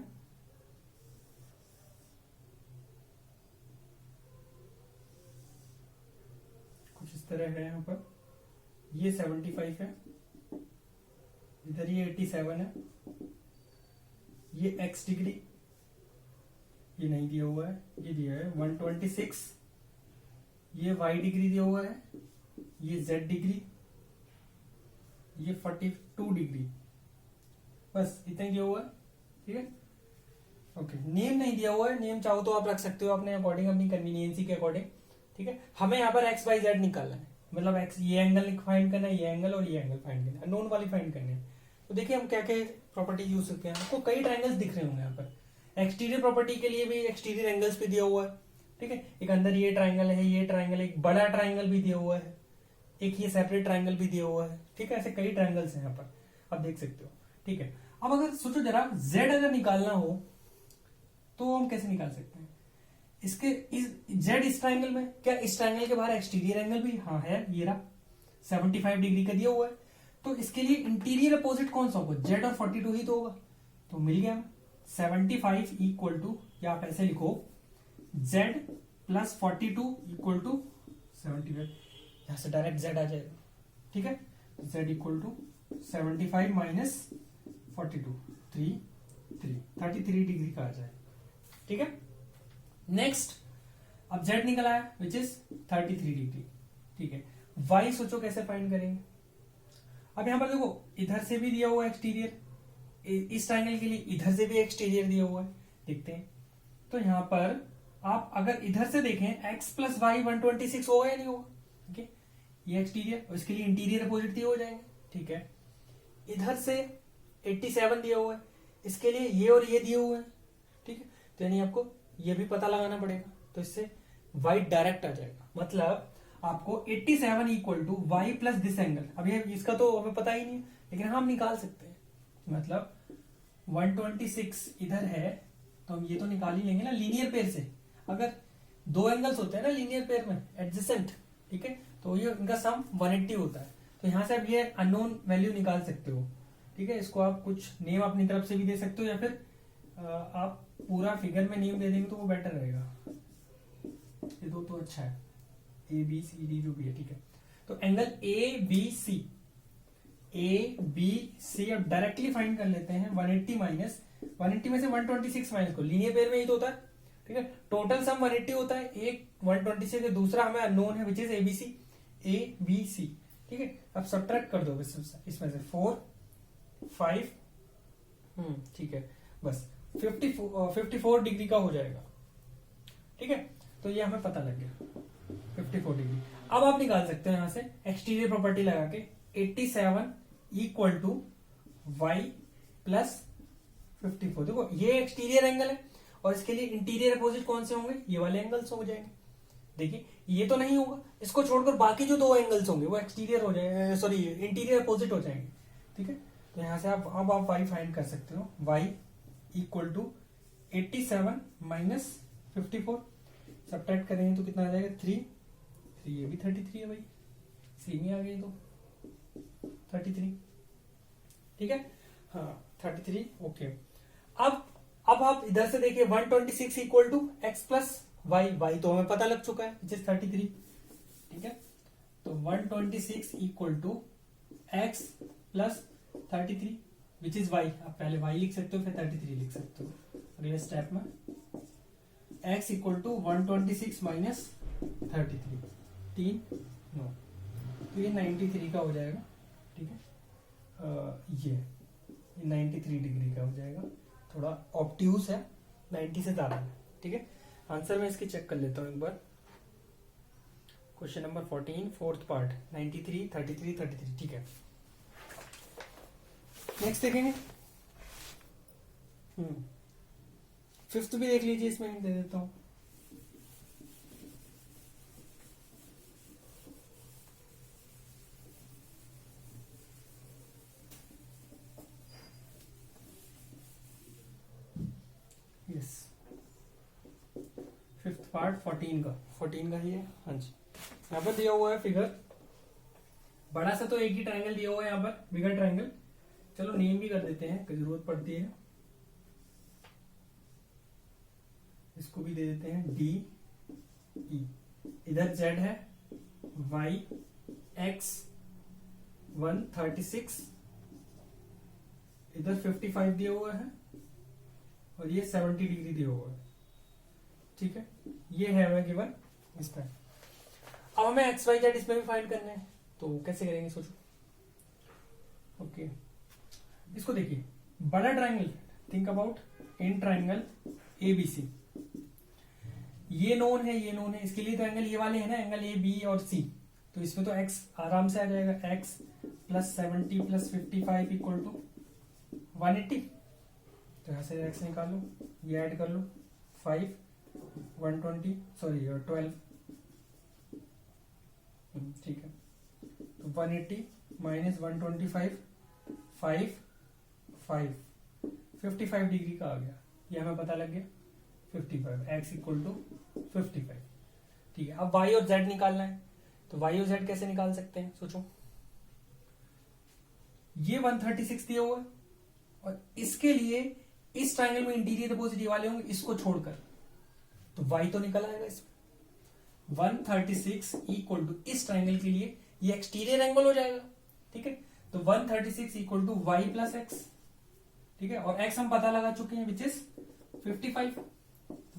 [SPEAKER 1] कुछ इस तरह है। यहां पर ये 75 है, इधर ये 87 है, ये x डिग्री, ये नहीं दिया हुआ है, ये दिया है 126, ये y डिग्री दिया हुआ है, ये z डिग्री, ये 42 डिग्री, बस इतना दिया हुआ है, ठीक है। ओके, नेम नहीं दिया हुआ है, नेम चाहो तो आप रख सकते हो अपने अकॉर्डिंग, अपनी कन्वीनियंसी के अकॉर्डिंग, ठीक है। हमें यहाँ पर x y z निकालना है, मतलब x ये एंगल फाइंड करना है, ये एंगल और ये एंगल फाइंड करना है, नोन वाली फाइंड करनी है। तो देखिए हम क्या क्या प्रॉपर्टी यूज करते हैं, आपको कई ट्रायंगल्स दिख रहे होंगे यहाँ पर। एक्सटीरियर प्रॉपर्टी के लिए भी एक्सटीरियर एंगल्स भी दिया हुआ है, ठीक है। एक अंदर ये ट्रायंगल है, ये ट्रायंगल, एक बड़ा ट्रायंगल भी दिया हुआ है, एक ये सेपरेट ट्रायंगल भी दिया हुआ है, ठीक है। ऐसे कई ट्रायंगल्स हैं यहाँ पर, आप देख सकते हो, ठीक है। अब अगर सोचो जरा z अगर निकालना हो तो हम कैसे निकाल सकते हैं इसके, इस ट्रायंगल में, क्या इस ट्रायंगल के बाहर एक्सटीरियर एंगल भी, हाँ है, ये रहा 75 डिग्री का दिया हुआ है। तो इसके लिए इंटीरियर अपोजिट कौन सा होगा, z और 42 ही तो होगा, तो मिल गया 75 इक्वल टू, या आप ऐसे लिखो z प्लस 42 इक्वल टू 75, यहां से डायरेक्ट z आ जाएगा, ठीक है। z equal to 75 minus 42, 33 degree का आ जाएगा, ठीक है। नेक्स्ट, अब z निकल आया विच इज 33 डिग्री, ठीक है। y सोचो कैसे फाइंड करेंगे। अब यहां पर देखो इधर से भी दिया हुआ है एक्सटीरियर, इस ट्रायंगल के लिए इधर से भी एक्सटीरियर दिया हुआ है, देखते हैं। तो यहां पर आप अगर इधर से देखें x प्लस वाई 126 होगा या नहीं होगा, ठीक है। ये एक्सटीरियर और इसके लिए इंटीरियर अपोजिट दिए हो जाएंगे, ठीक है। इधर से 87 दिया हुआ है, इसके लिए ये और ये दिए हुए हैं, ठीक है। तो यानी आपको ये भी पता लगाना पड़ेगा, तो इससे y डायरेक्ट आ जाएगा, मतलब आपको 87 equal to y plus this angle. अब ये इसका तो हमें पता ही नहीं है, लेकिन हम निकाल सकते हैं। मतलब 126 इधर है तो हम ये तो निकाल ही लेंगे ना लीनियर पेयर से। अगर दो एंगल्स होते हैं ना लीनियर पेयर में एडजेसेंट, ठीक है, तो ये इनका सम 180 होता है। तो यहां से आप ये अननोन वैल्यू निकाल सकते हो, ठीक है। इसको आप कुछ नेम अपनी तरफ से भी दे सकते हो, या फिर आप पूरा फिगर में नेम दे देंगे तो वो बेटर रहेगा। ये दो तो अच्छा है, ए बी सी डी जो भी है, ठीक है। तो एंगल ए बी सी अब डायरेक्टली फाइंड कर लेते हैं। 180 माइनस 180 में से 126 माइनस को, लीनियर पेयर में ही तो होता है, ठीक है। टोटल सम 180 होता है, एक 126 है, दूसरा हमें अननोन है which is a B C, ठीक है। अब सब्ट्रैक्ट कर दो इसमें से 4 5 ठीक है, बस 54 डिग्री का हो जाएगा। ठीक है, तो ये हमें पता लग गया 54 डिग्री। अब आप निकाल सकते हैं यहां से एक्सटीरियर प्रॉपर्टी लगा के 87 इक्वल टू वाई प्लस 54। देखो ये एक्सटीरियर एंगल है और इसके लिए इंटीरियर अपोजिट कौन से होंगे, ये वाले एंगल्स हो जाएंगे। देखिए ये तो नहीं होगा, इसको छोड़कर बाकी जो दो एंगल्स होंगे वो एक्सटीरियर हो जाएंगे, सॉरी इंटीरियर अपोजिट हो जाएंगे। ठीक है, तो यहां से अब आप वाई फाइंड कर सकते हो, y equal to 87 minus 54, subtract करेंगे तो कितना आ जाएगा 3, ये भी 33 है भाई, सेम ही आ गई तो 33। ठीक है, हाँ 33, ओके। अब आप इधर से देखिए 126 equal to x plus y, y तो हमें पता लग चुका है विच इज 33। ठीक है, तो 126 equal to x plus 33 which is y. आप पहले वाई लिख सकते हो फिर 33 लिख सकते हो अगले स्टेप में। एक्स इक्वल टू 126 माइनस 33, 3 9, तो ये 93 का हो जाएगा। ठीक है, ये 93 डिग्री का हो जाएगा, थोड़ा ऑब्ट्यूज है, 90 से ज्यादा है। ठीक है, आंसर मैं इसकी चेक कर लेता हूं एक बार। Question number 14 fourth part 93 33 33। ठीक है, नेक्स्ट देखेंगे। फिफ्थ भी देख लीजिए, इसमें दे देता हूं। यस, फिफ्थ पार्ट 14 का ही है। हाँ जी, यहाँ पर दिया हुआ है फिगर, बड़ा सा तो एक ही ट्रायंगल दिया हुआ है यहाँ पर, बिगर ट्रायंगल। चलो नेम भी कर देते हैं, जरूरत पड़ती है, इसको भी दे देते हैं डी ई। इधर जेड है, वाई एक्स 136, इधर 55 दिया हुआ है और ये 70 डिग्री दिया हुआ है। ठीक है, ये है हमें गिवन इस पर। अब हमें एक्स वाई जेड इसमें भी फाइंड करना है, तो कैसे करेंगे सोचो। ओके, इसको देखिए, बड़ा triangle, think about in triangle ABC, ये नोन है, ये नोन है, इसके लिए तो एंगल ये वाले हैं ना, एंगल ए बी और सी, तो इसमें तो एक्स आराम से आ जाएगा, x plus 70 plus 55 equal to 180। तो यहां से एक्स निकाल लो, ये ऐड कर लो, 5 120 सॉरी 12। ठीक है, तो 180 माइनस 125 5 5 55 डिग्री का आ गया, ये हमें पता लग गया 55, एक्स इक्वल टू 55। ठीक है, अब वाई और जेड निकालना है, तो वाई और जेड कैसे निकाल सकते हैं सोचो। ये 136 दिया हुआ है और इसके लिए इस ट्राइंगल में इंटीरियर अपोजिट वाले होंगे, इसको छोड़कर, तो वाई तो निकल आएगा इसमें। 136 इक्वल टू इस ट्राइंगल के लिए ये एक्सटीरियर एंगल हो जाएगा। ठीक है, तो 136 equal to y plus x. ठीक है, और एक्स हम पता लगा चुके हैं which is 55,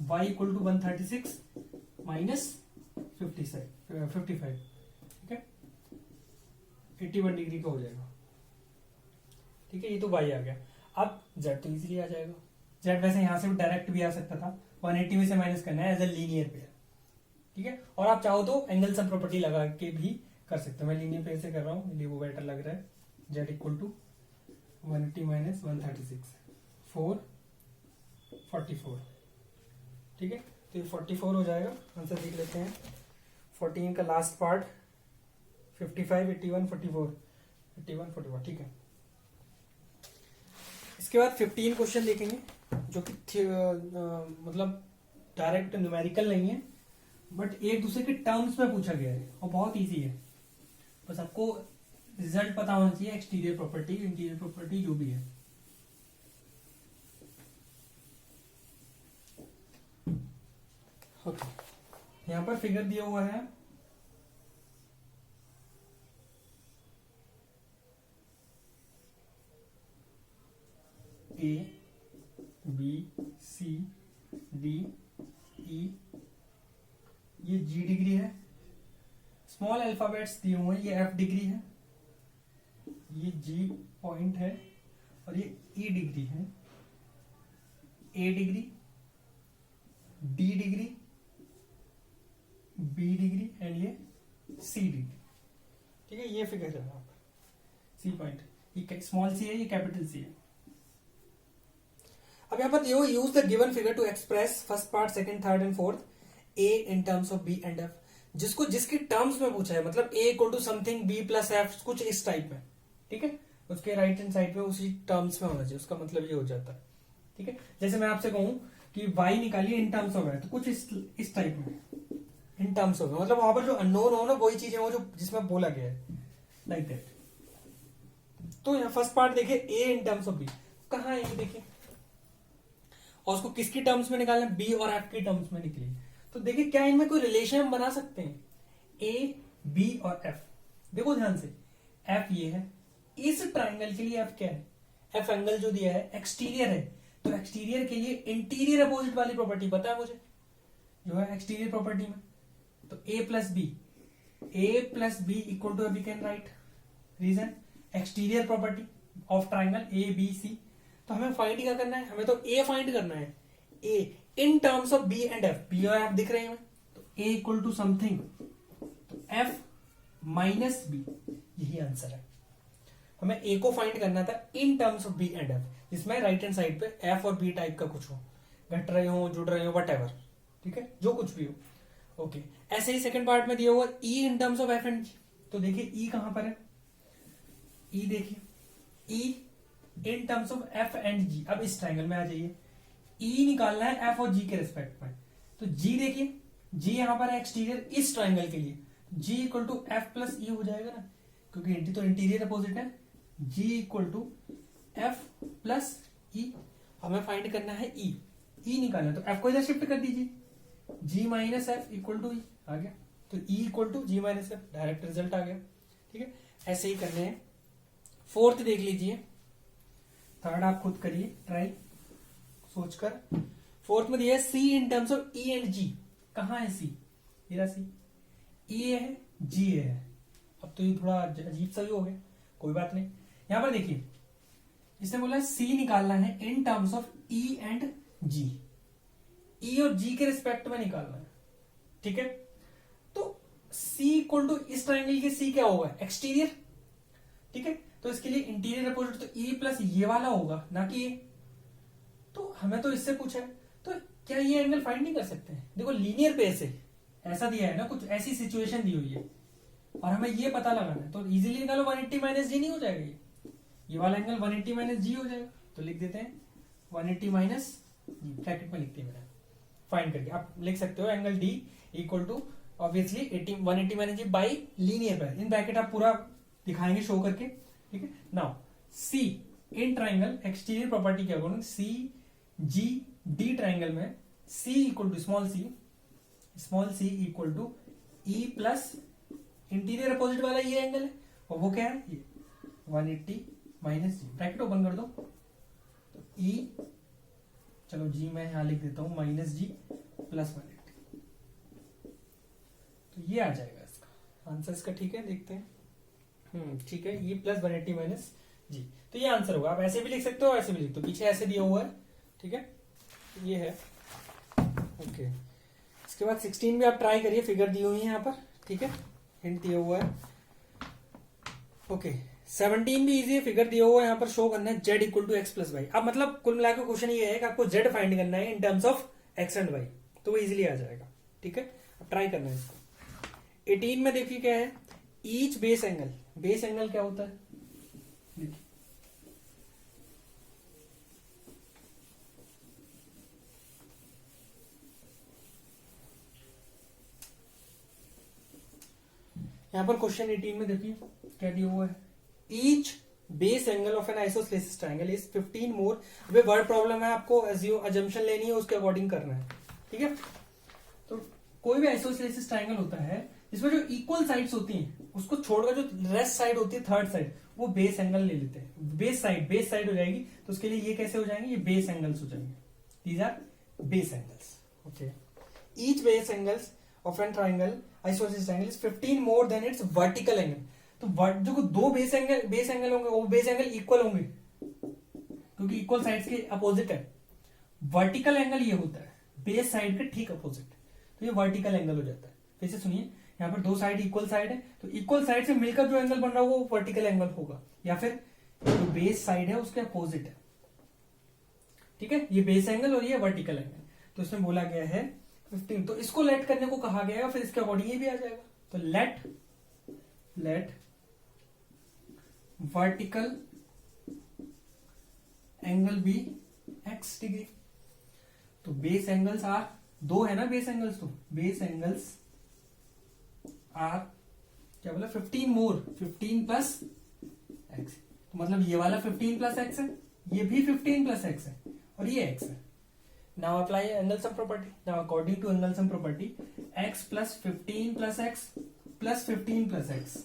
[SPEAKER 1] y equal to 136 minus 55। ठीक है, 81 डिग्री का हो जाएगा। ठीक है, ये तो वाई आ गया। अब जेड तो इजीली आ जाएगा, जेड वैसे यहां से डायरेक्ट भी आ सकता था, 180 में से माइनस करना है एज ए लीनियर पेयर। ठीक है, और आप चाहो तो एंगल सम प्रॉपर्टी लगा के भी कर सकते हो, मैं लीनियर पेयर से कर रहा हूं इसलिए वो बेटर लग रहा है। Z equal to 180 minus 136 444। ठीक है, तो ये 44 हो जाएगा। आंसर देख लेते हैं, 14 का लास्ट पार्ट 55 81 44 81 44। ठीक है, इसके बाद 15 क्वेश्चन देखेंगे जो कि मतलब डायरेक्ट न्यूमेरिकल नहीं है, बट एक दूसरे के टर्म्स में पूछा गया है और बहुत इजी है। बस आपको रिजल्ट पता होना चाहिए, एक्सटीरियर प्रॉपर्टी इंटीरियर प्रॉपर्टी जो भी है। ओके, यहां पर फिगर दिया हुआ है, ए बी सी डी ई, ये जी डिग्री है, स्मॉल अल्फाबेट्स दिए हुए हैं, ये एफ डिग्री है, ये जी पॉइंट है और ये ई डिग्री है, A degree, D degree, B degree and ये सी डिग्री। ठीक है, ये फिगर है यहाँ पर सी पॉइंट, ये स्मॉल सी है, ये कैपिटल सी है। अब यहाँ पर देखो, use the given figure to express first part, second, third and fourth A in terms of B and F. जिसको जिसकी टर्म्स में पूछा है, मतलब A equal to something B plus F, कुछ इस टाइप में। ठीक है, उसके राइट हैंड साइड पे उसी टर्म्स में होना चाहिए, उसका मतलब ये हो जाता है। ठीक है, जैसे मैं आपसे कहूं कि y निकालिए इन टर्म्स ऑफ है, तो कुछ इस टाइप में इन टर्म्स ऑफ, मतलब वहां पर जो अननोन हो ना, वही चीजें हो जो जिसमें बोला गया है, लाइक दैट। तो यहाँ फर्स्ट पार्ट देखिए, ए इन टर्म्स ऑफ बी, कहाँ है ये देखिए, और उसको किसकी टर्म्स में निकालना है, बी और एफ की टर्म्स में निकली। तो देखिए क्या इनमें कोई रिलेशन हम बना सकते हैं, ए बी और एफ। देखो ध्यान से, एफ ये है, इस ट्राइंगल के लिए एफ क्या है, एफ एंगल जो दिया है एक्सटीरियर है, तो एक्सटीरियर के लिए इंटीरियर अपोजिट वाली प्रॉपर्टी पता है मुझे, जो है एक्सटीरियर प्रॉपर्टी में, तो A plus B equal to, we can write reason exterior property of triangle A B C. तो हमें फाइंड क्या करना है, हमें तो ए फाइंड करना है, A in terms of B and F, B और एफ दिख रहे हैं, तो ए इक्वल टू समथिंग, तो एफ माइनस बी, यही आंसर है। हमें ए को फाइंड करना था in terms of B and F, जिसमें राइट हैंड साइड पे एफ और बी टाइप का कुछ हो, घट रहे हो, जुड़ रहे हो, वट। ठीक है, जो कुछ भी हो। ओके, ऐसे ही सेकंड पार्ट में दिया हुआ E in terms of F and G. तो देखिए ई कहां पर है, ई देखिए, E in terms of F and G. अब इस ट्राइंगल में आ जाइए, ई निकालना है एफ और जी के रिस्पेक्ट में, तो जी देखिए, जी यहां पर है एक्सटीरियर इस ट्राइंगल के लिए, जी इक्वल टू एफ प्लस ई हो जाएगा ना, क्योंकि तो इंटीरियर अपोजिट है, जी इक्वल टू एफ प्लस ई। हमें फाइंड करना है ई, ई निकालना, तो एफ को इधर शिफ्ट कर दीजिए, G minus F equal to E आ गया, तो E equal to G minus F, direct result आ गया। ठीक है, ऐसे ही करने हैं। फोर्थ देख लीजिए, थर्ड आप खुद करिए ट्राई सोचकर। फोर्थ में दिया है C in terms of E and G. कहां है सी, ये सी, ई है, जी है। अब तो ये थोड़ा अजीब सा ही हो गया, कोई बात नहीं। यहां पर देखिए, इसने बोला सी निकालना है in terms of E and G, E और जी के रिस्पेक्ट में निकालना है। ठीक है, तो सी इक्वल टू इस ट्राइंगल के सी क्या होगा, एक्सटीरियर। ठीक है, तो इसके लिए इंटीरियर अपोजिट तो ई प्लस ये वाला होगा, ना कि ये। तो हमें तो इससे पूछा है, तो क्या ये एंगल फाइंड नहीं कर सकते हैं। देखो लीनियर पे ऐसा दिया है ना, कुछ ऐसी सिचुएशन दी हुई है और हमें ये पता लगाना है, तो इजीली निकालो 180 माइनस जी नहीं हो जाएगा, ये वाला एंगल 180 माइनस जी हो जाएगा। तो लिख देते हैं 180 माइनस जी, ब्रैकेट में लिखते हैं मैंने, फाइंड करके आप लिख सकते हो angle d equal to obviously 180 minus g by linear पे, इन ब्रैकेट आप पूरा दिखाएंगे शो करके। ठीक है, now C in triangle exterior property क्या बोलूं, सी जी डी ट्राइंगल में C equal to small C equal to E plus interior opposite वाला ये एंगल है, और वो क्या है, ये 180 माइनस जी, ब्रैकेट ओपन कर दो, तो ई, चलो जी मैं यहां लिख देता हूं माइनस जी प्लस 180, तो ये आ जाएगा इसका आंसर इसका। ठीक है, देखते हैं। ठीक है, ई प्लस 180 माइनस जी, तो ये आंसर होगा। आप ऐसे भी लिख सकते हो, ऐसे भी लिख दो, पीछे ऐसे दिया हुआ है। ठीक है, ये है। ओके, इसके बाद 16 भी आप ट्राई करिए, फिगर दी हुई है यहाँ पर। ठीक है, हिंट दिया हुआ है। ओके, 17 भी इजी है, फिगर दिया हुआ है यहाँ पर, शो करना है z equal to x plus y. अब मतलब कुल मिलाकर क्वेश्चन ये है कि आपको जेड फाइंड करना है in terms of x and y, तो वो इजीली आ जाएगा। ठीक है, अब ट्राई करना है इसको। 18 में देखिए क्या है, ईच बेस एंगल क्या होता है, देखिए यहां पर क्वेश्चन 18 में देखिए क्या दिया हुआ है, each base angle of an isosceles triangle is 15 more. अबे वर्ड प्रॉब्लम है, आपको अजम्पशन लेनी है, उसके अकॉर्डिंग करना है। ठीक है, तो कोई भी आइसोस्लेसिस ट्राइंगल होता है जिसमें जो इक्वल साइड्स होती हैं, उसको छोड़कर जो रेस्ट साइड होती है, थर्ड साइड, वो बेस एंगल ले लेते हैं। बेस साइड हो जाएगी, तो उसके लिए ये कैसे हो जाएंगे, ये बेस एंगल्स हो जाएंगे। These are base angles. Okay, each base angles of an triangle isosceles triangle is 15 more than its vertical angle. तो जो दो बेस एंगल होंगे, वो बेस एंगल इक्वल होंगे, क्योंकि इक्वल साइड्स के अपोजिट है। वर्टिकल एंगल ये होता है बेस साइड के ठीक अपोजिट, तो ये वर्टिकल एंगल हो जाता है। फिर से सुनिए, यहाँ पर दो साइड इक्वल साइड है, तो इक्वल साइड से मिलकर जो एंगल बन रहा है वो वर्टिकल एंगल होगा, या फिर जो बेस साइड है उसके अपोजिट है। ठीक है, ये बेस एंगल और ये वर्टिकल एंगल, तो इसमें बोला गया है 15। तो इसको लेट करने को कहा गया है, फिर इसके अकॉर्डिंग ये भी आ जाएगा। तो let vertical angle be x degree. तो बेस एंगल्स आर, दो है ना बेस एंगल्स, तो बेस एंगल्स आर क्या बोला 15 मोर 15 प्लस एक्स, तो मतलब ये वाला 15 प्लस एक्स है, ये भी 15 प्लस एक्स है और ये x है। Now apply angle sum property. Now according to angle sum property x plus 15 plus x plus 15 plus x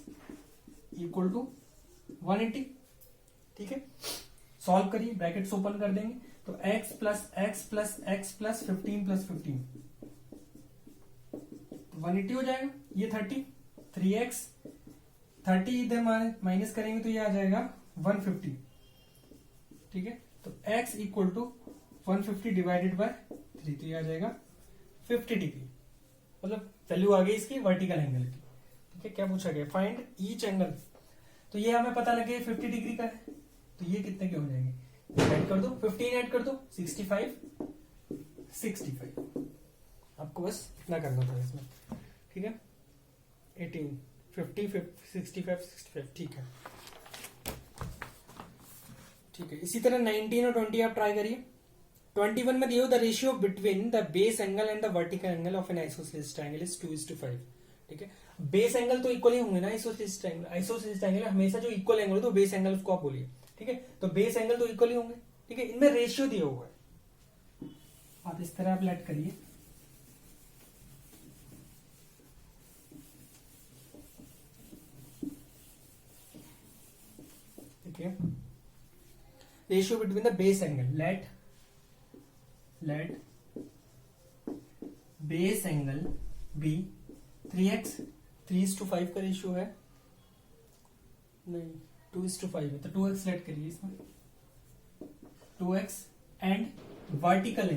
[SPEAKER 1] equal to 180। ठीक है, सॉल्व करिए, ब्रैकेट्स ओपन कर देंगे, तो x plus x plus x plus 15 plus 15 180 हो जाएगा। ये 30 3x 30 इधर माइनस करेंगे तो ये आ जाएगा 150। ठीक है, तो x equal to 150 divided by 3, तो ये आ जाएगा 50 डिग्री, मतलब वैल्यू आ गई इसकी वर्टिकल एंगल की। ठीक है, क्या पूछा गया, फाइंड ईच एंगल। तो ये हमें पता लगे 50 डिग्री का है, तो ये कितने के हो जाएंगे, ऐड कर दो 15 ऐड कर दो 65 आपको बस इतना करना था इसमें। ठीक है, 18 50 65 ठीक है। ठीक है, इसी तरह 19 और 20 आप ट्राई करिए। 21 में दियो the ratio between the base angle and the vertical angle of N isosceles triangle is 2:5। ठीक है, बेस एंगल तो इक्वल ही होंगे ना आइसोसेलेस ट्रायंगल हमेशा जो इक्वल एंगल हो तो बेस एंगल उसको आप बोलिए। ठीक है, तो बेस एंगल तो इक्वल ही होंगे। ठीक है, इनमें रेशियो दिया हुआ है, आप इस तरह आप लेट करिए। ठीक है, ratio between the base angle, let base angle be 3x 3:5 का रेशियो है, नहीं 2:5 है, तो 2x लेट करिए इसमें, 2x and vertical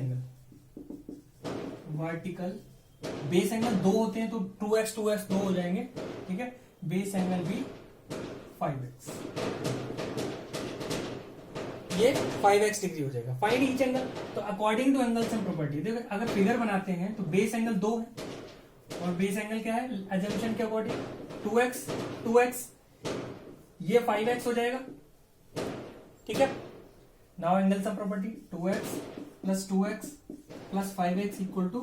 [SPEAKER 1] base angle दो होते हैं तो 2x दो हो जाएंगे। ठीक है, बेस एंगल भी 5x, ये 5x डिग्री हो जाएगा। फाइंड ईच एंगल, तो according to angle sum property, देखो अगर फिगर बनाते हैं तो बेस एंगल 2 है और बेस एंगल क्या है अजम्पशन के अकॉर्डिंग 2x, ये 5x हो जाएगा। ठीक है, now angle sum property 2x plus 5x equal to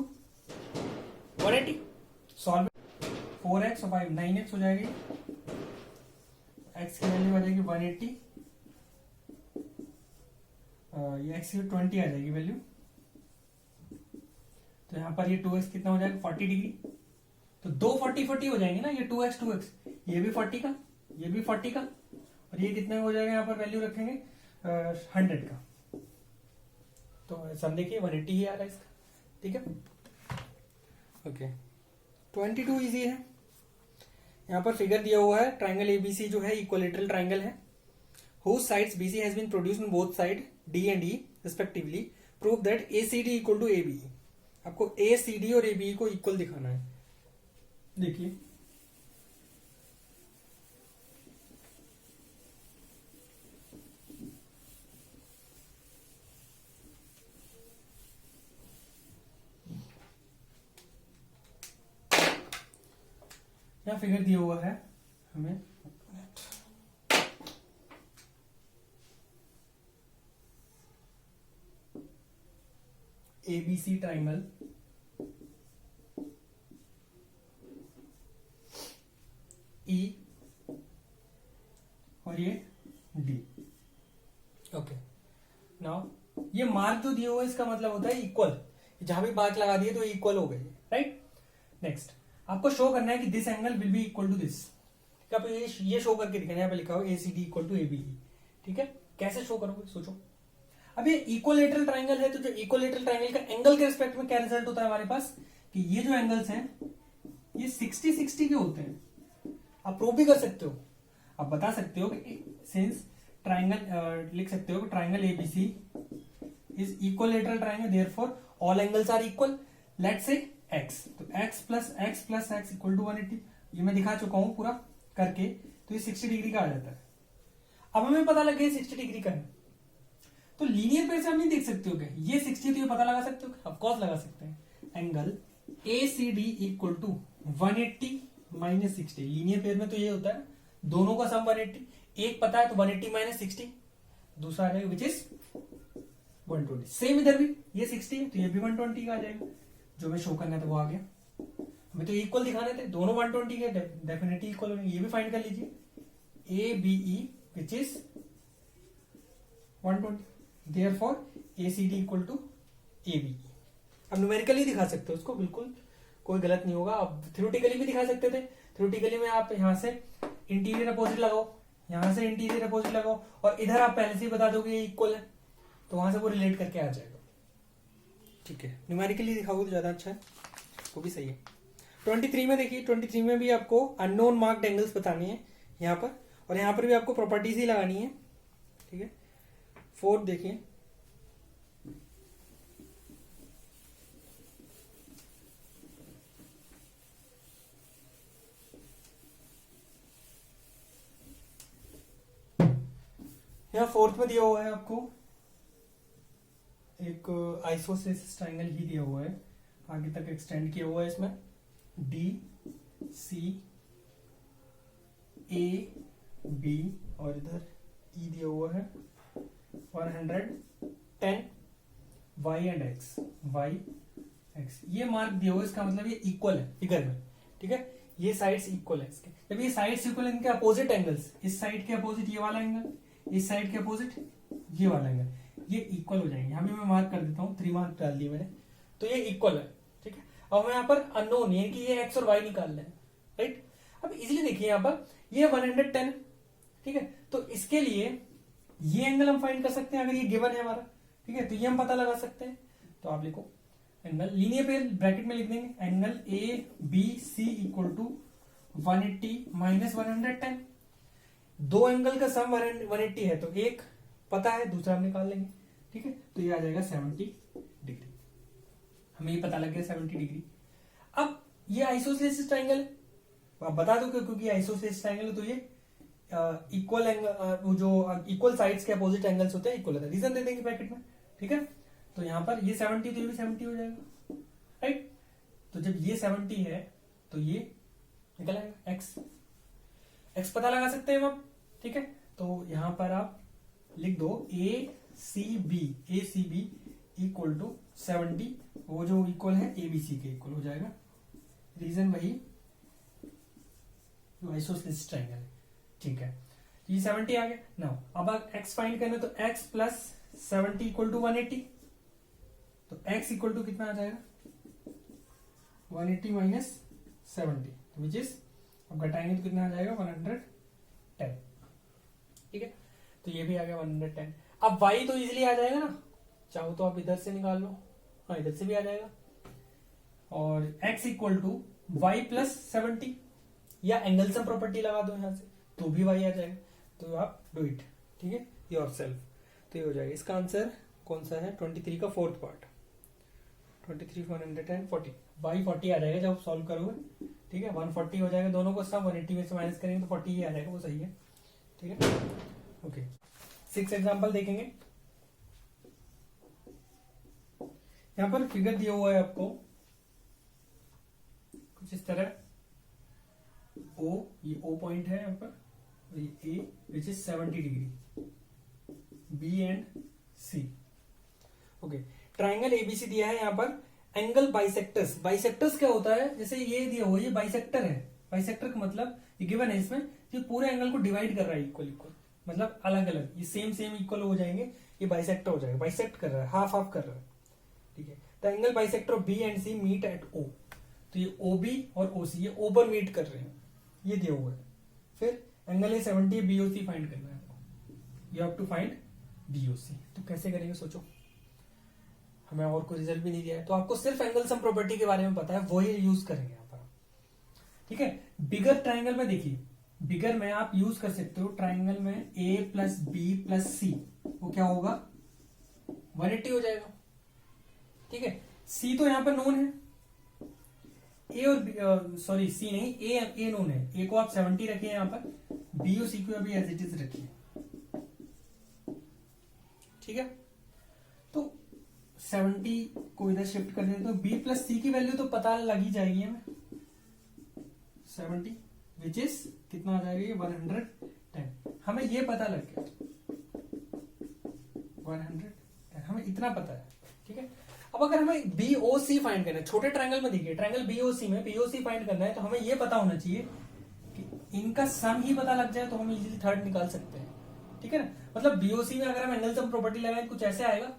[SPEAKER 1] 180। Solve 4x और 5 9x हो जाएगी, x की वैल्यू आ जाएगी 180, ये x की 20 आ जाएगी वैल्यू, तो यहां पर ये 2x कितना हो जाएगा 40 डिग्री, तो दो 40 हो जाएंगे ना, ये 2x ये भी 40 का, ये भी 40 का, और ये कितने हो जाएगा, यहाँ पर वैल्यू रखेंगे 100 का, तो सब देखिए 180 ही आ रहा है इसका। ठीक है, ओके 22 इजी है। यहाँ पर फिगर दिया हुआ है, ट्राइंगल एबीसी जो है इक्वलेटरल ट्राइंगल है, whose sides BC has been produced on both side D and E respectively, prove that ACD equal to ABE। आपको ACD और ABE को इक्वल दिखाना है। देखिए यहाँ फिगर दिया हुआ है हमें, ABC ट्राइंगल E और ये D। ओके, नाउ ये मार्क जो दिया हुआ है इसका मतलब होता है इक्वल, जहां भी मार्क लगा दिए तो इक्वल हो गए, राइट। नेक्स्ट आपको शो करना है कि this angle will be equal to this, ठीक है, ये शो करके दिखाना है, यहाँ पे लिखा हो ACD इक्वल टू ABE। ठीक है, कैसे शो करोगे सोचो। अब ये इक्वलेटरल ट्राइंगल है, तो जो इक्वलेटरल ट्राइंगल का एंगल के रिस्पेक्ट में क्या रिजल्ट होता है हमारे पास, कि ये जो एंगल्स हैं ये 60-60 के होते हैं। आप प्रूव भी कर सकते हो, आप बता सकते हो कि सिंस ट्राइंगल लिख सकते हो कि triangle ABC is equilateral triangle, therefore all angles are equal, let's say x, तो x plus x equal to 180। ये मैं दिखा चुका हूं पूरा करके, तो ये 60 डिग्री का आ जाता है। अब हमें पता लग गया 60 डिग्री का है, तो लीनियर पेयर से हम नहीं देख सकते हो क्या ये 60, तो ये पता लगा सकते हो, ऑफकोर्स लगा सकते हैं। Angle A C D equal to 180 minus 60, linear pair में तो ये होता है दोनों का सम 180, एक पता है तो 180 माइनस 60, दूसरा आ जाएगा विच इज 120। सेम इधर भी ये 60 है तो ये भी 120 का आ जाएगा, जो मैं शो करना था वो आ गया। हमें तो इक्वल दिखाने थे, दोनों 120 के डेफिनेटली इक्वल होंगे। ये भी फाइंड कर लीजिए A B E which is 120, therefore A C D equal to A B. अब न्यूमेरिकली दिखा सकते हो उसको, बिल्कुल कोई गलत नहीं होगा। अब थ्योरेटिकली भी दिखा सकते थे, थ्योरेटिकली में आप यहां से इंटीरियर अपोजिट लगाओ, यहां से इंटीरियर अपोजिट लगाओ, और इधर आप पहले से ही बता दोगे ये इक्वल है, तो वहां से वो रिलेट करके आ जाएगा। ठीक है, न्यूमेरिकली दिखाओगे तो ज्यादा अच्छा है, वो भी सही है। 23 में देखिए, 23 में भी आपको अननोन मार्क्ड एंगल्स बतानी है यहाँ पर, और यहाँ पर भी आपको प्रॉपर्टीज ही लगानी है। ठीक है, 4 देखिए, यहाँ 4th में दिया हुआ है आपको एक आइसोसेलेस ट्राइंगल ही दिया हुआ है, आगे तक एक्सटेंड किया हुआ है इसमें, डी सी ए बी और इधर ई दिया हुआ है 110 y and x, y x, ये मार्क दिया हुआ है, इसका मतलब ये इक्वल है फिगर में। ठीक है, ये साइड्स इक्वल है इसके, जब ये साइड्स इक्वल है इनके अपोजिट एंगल्स, इस साइड के अपोजिट ये वाला एंगल, इस साइड के अपोजिट ये वाला एंगल, ये इक्वल हो जाएंगे। यहां भी मैं मार्क कर देता हूँ, 3 मार्क डाल दिए मैंने, तो ये इक्वल है। ठीक है, अब हमें यहाँ पर अननोन है कि ये एक्स और वाई निकालना है, राइट। अब इजिली देखिए यहाँ पर ये 110, ठीक है, तो इसके लिए ये एंगल हम फाइंड कर सकते हैं, अगर ये गिवन है हमारा। ठीक है, तो ये हम पता लगा सकते हैं, तो आप लिखो एंगल लीनियर पेयर ब्रैकेट में लिख देंगे, angle A B C equal to 180 minus 110, दो एंगल का सम 180 है, तो एक पता है, दूसरा हम निकाल लेंगे। ठीक है, तो ये आ जाएगा 70 डिग्री, हमें ये पता लग गया 70 डिग्री। अब ये आइसोसेलेस ट्राइंगल है, आप बता दो क्योंकि आइसोसेलेस ट्राइंगल है, तो ये इक्वल एंगल, जो इक्वल साइड्स के अपोजिट एंगल्स होते हैं इक्वल होता है, रीजन दे देंगे ब्रैकेट में। ठीक है, तो यहां पर ये 70 तो ये भी 70 हो जाएगा, राइट। तो जब ये 70 है तो ये निकल आएगा एक्स, एक्स पता लगा सकते हैं हम। ठीक है, तो यहां पर आप लिख दो ए सी बी इक्वल टू 70, वो जो इक्वल है ए बी सी के इक्वल हो जाएगा, रीजन वही जो आइसोसेलेस ट्राइंगल है। ठीक है, तो ये 70 आ गया। नाउ अब एक्स फाइंड करना, तो एक्स प्लस 70 इक्वल टू 180, तो एक्स इक्वल टू कितना आ जाएगा 180 माइनस 70, विच इज अब घटाएंगे तो कितना आ जाएगा 110। ठीक है, तो ये भी आ गया 110। अब y तो इजीली आ जाएगा ना, चाहो तो आप इधर से निकाल लो, हाँ इधर से भी आ जाएगा, और x equal to y plus 70, या एंगल सम प्रॉपर्टी लगा दो यहां से तो भी y आ जाएगा, तो आप डू इट। ठीक है, योरसेल्फ, तो ये हो जाएगा। इसका आंसर कौन सा है 23 का 4th पार्ट, 23 140, y 40 आ जाएगा जब आप सॉल्व करोगे। ठीक है, 140 हो जाएगा, दोनों को सम 180 में से माइनस करेंगे तो 40 ही आ जाएगा, वो सही है। ठीक है, ओके 6 एग्जांपल देखेंगे। यहां पर फिगर दिया हुआ है आपको कुछ इस तरह, O, ये O पॉइंट है यहाँ पर, ये A which is 70 degree, B and C। Okay, triangle ABC दिया है यहाँ पर, एंगल बाइसेक्टर्स, बाइसेक्टर्स क्या होता है, जैसे ये दिया हुआ ये बाइसेक्टर है, बाइसेक्टर का मतलब ये गिवन है, इसमें ये पूरे एंगल को डिवाइड कर रहा है इक्वल इक्वल, मतलब अलग अलग, ये सेम इक्वल हो जाएंगे, ये बाइसेक्टर हो जाएगा, बाइसेक्ट कर रहा है, हाफ हाफ कर रहा है। ठीक है, the angle bisector of B and C meet at O, तो ये ओ बी और ओ सी ये ओ पर मीट कर रहे हैं, ये दिया हुआ है। फिर एंगल है 70, बीओसी फाइंड करना है आपको, you have to find BOC. तो कैसे करेंगे सोचो, हमें और कोई रिजल्ट भी नहीं दिया है, तो आपको सिर्फ एंगल सम प्रॉपर्टी के बारे में पता है, वही यूज करेंगे यहाँ पर। ठीक है, बिगर ट्राइंगल में देखिए, बिगर में आप यूज कर सकते हो ट्राइंगल में ए प्लस बी प्लस सी, वो क्या होगा 180 हो जाएगा। ठीक है, सी तो यहां पर नोन है, ए और सॉरी सी नहीं, ए नोन है, ए को आप 70 रखिए यहां पर, बी और सी को अभी एज इट इज रखिए। ठीक है, तो 70 को इधर शिफ्ट कर देते तो बी प्लस सी की वैल्यू तो पता लग ही जाएगी हमें, 70 विच इज कितना आ जाएगा ये 110। हमें ये पता लग गया 110, हमें इतना पता है। ठीक है, अब अगर हमें बीओसी फाइंड करना है, छोटे ट्रायंगल में देखिए ट्रायंगल बीओसी में बीओसी फाइंड करना है, तो हमें ये पता होना चाहिए कि इनका सम ही पता लग जाए तो हम इजीली थर्ड निकाल सकते हैं। ठीक है ना, मतलब बीओसी में अगर हम एंगल सम प्रॉपर्टी लगाएं कुछ ऐसे आएगा,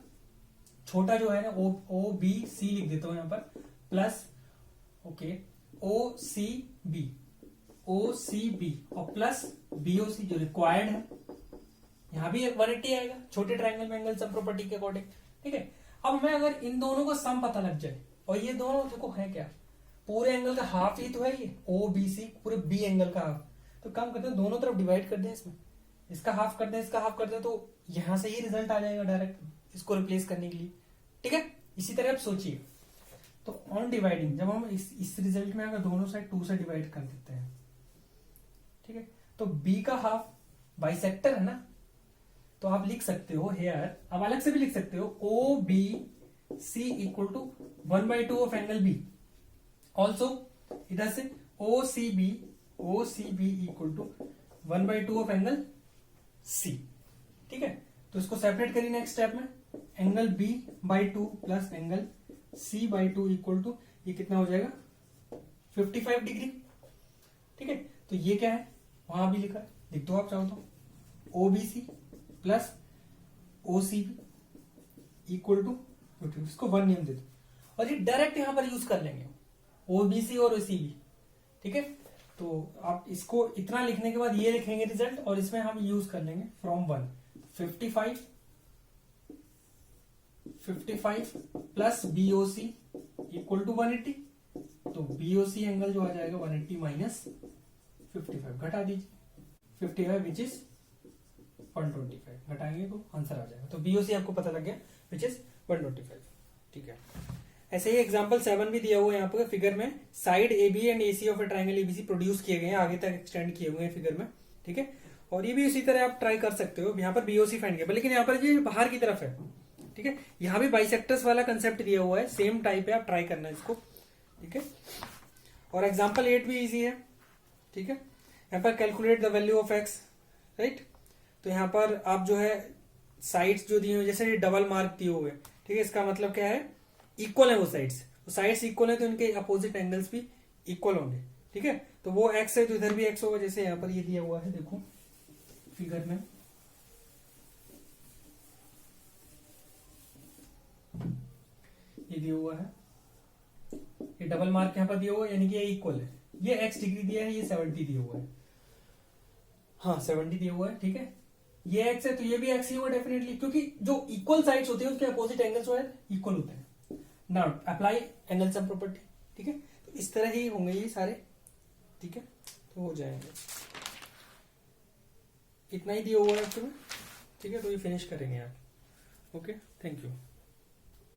[SPEAKER 1] छोटा जो है ना ओ बी सी लिख देता हूं यहां पर, प्लस ओके ओ सी बी और प्लस बीओसी जो रिक्वायर्ड है, यहां भी 180 आएगा छोटे ट्रायंगल में एंगल सम प्रॉपर्टी के अकॉर्डिंग। ठीक है, अब हमें अगर इन दोनों को सम पता लग जाए, और ये दोनों देखो है क्या, पूरे एंगल का हाफ ही तो है ये ओ बी सी, पूरे बी एंगल का हाफ, तो काम करते हैं दोनों तरफ डिवाइड कर दें, इसमें इसका हाफ कर दें इसका हाफ कर दें, तो यहां से ही रिजल्ट आ जाएगा डायरेक्ट इसको रिप्लेस करने के लिए। ठीक है, इसी तरह आप सोचिए, तो ऑन डिवाइडिंग जब हम इस रिजल्ट में अगर दोनों साइड 2 से डिवाइड कर देते हैं, ठीक है, तो बी का हाफ बाइसेक्टर है ना, तो आप लिख सकते हो हेयर, अब अलग से भी लिख सकते हो O B C equal to 1/2 of angle B, also इधर से O C B equal to 1/2 of angle C. ठीक है, तो इसको सेपरेट करिए नेक्स्ट स्टेप में, angle B by 2 plus angle C by 2 equal to ये कितना हो जाएगा 55 डिग्री। ठीक है, तो ये क्या है वहां भी लिखा है, लिख दो आप चाहो तो, O B C plus O C B equal to 50, इसको 1 नेम दे दो, और ये डायरेक्ट यहां पर यूज कर लेंगे ओ बी सी और ओ सी बी। ठीक है, तो आप इसको इतना लिखने के बाद ये लिखेंगे रिजल्ट, और इसमें हम यूज कर लेंगे from 1 55 plus BOC equal to 180, तो बीओसी एंगल जो आ जाएगा 180 माइनस 55, घटा दीजिए 55 विच इज 125, घटाएंगे तो आंसर आ जाएगा, तो बीओसी आपको पता लग गया विच इज 125। ठीक है, ऐसे ही एग्जांपल 7 भी दिया हुआ है यहाँ पर फिगर में, side A B and AC of a triangle ABC produce किए गए हैं, आगे तक एक्सटेंड किए हुए हैं फिगर में। ठीक है, और ये भी इसी तरह आप ट्राई कर सकते हो, यहाँ पर बीओसी फाइंड किया, लेकिन यहाँ पर ये बाहर की तरफ है। ठीक है, यहाँ भी बाइसेक्टर्स वाला कंसेप्ट दिया हुआ है, सेम टाइप है, आप ट्राई करना इसको। ठीक है, और एग्जाम्पल 8 भी इजी है। ठीक है, यहाँ पर calculate the value of x, right, तो यहाँ पर आप जो है साइड्स जो दिए हुए, जैसे डबल मार्क दिए हुए, ठीक है, इसका मतलब क्या है इक्वल है वो साइड्स इक्वल है, तो इनके अपोजिट एंगल्स भी इक्वल होंगे। ठीक है, तो वो एक्स है तो इधर भी एक्स होगा, जैसे यहाँ पर ये दिया हुआ है देखो फिगर में, ये दिया हुआ है, ये डबल मार्क यहाँ पर दिया हुआ है, यानी कि ये इक्वल है, ये एक्स डिग्री दिया है, ये 70 दिया हुआ है, हाँ 70 दिया हुआ है। ठीक है, ये एक्स है तो ये भी एक्स ही होगा डेफिनेटली, क्योंकि जो इक्वल साइड्स होती है उसके अपोजिट एंगल्स जो है इक्वल होते हैं। Now apply angle sum property. ठीक है, तो इस तरह ही होंगे ये सारे। ठीक है, तो हो जाएंगे, इतना ही दिया हुआ है तुम्हें। ठीक है, तो ये फिनिश करेंगे आप। Okay, thank you.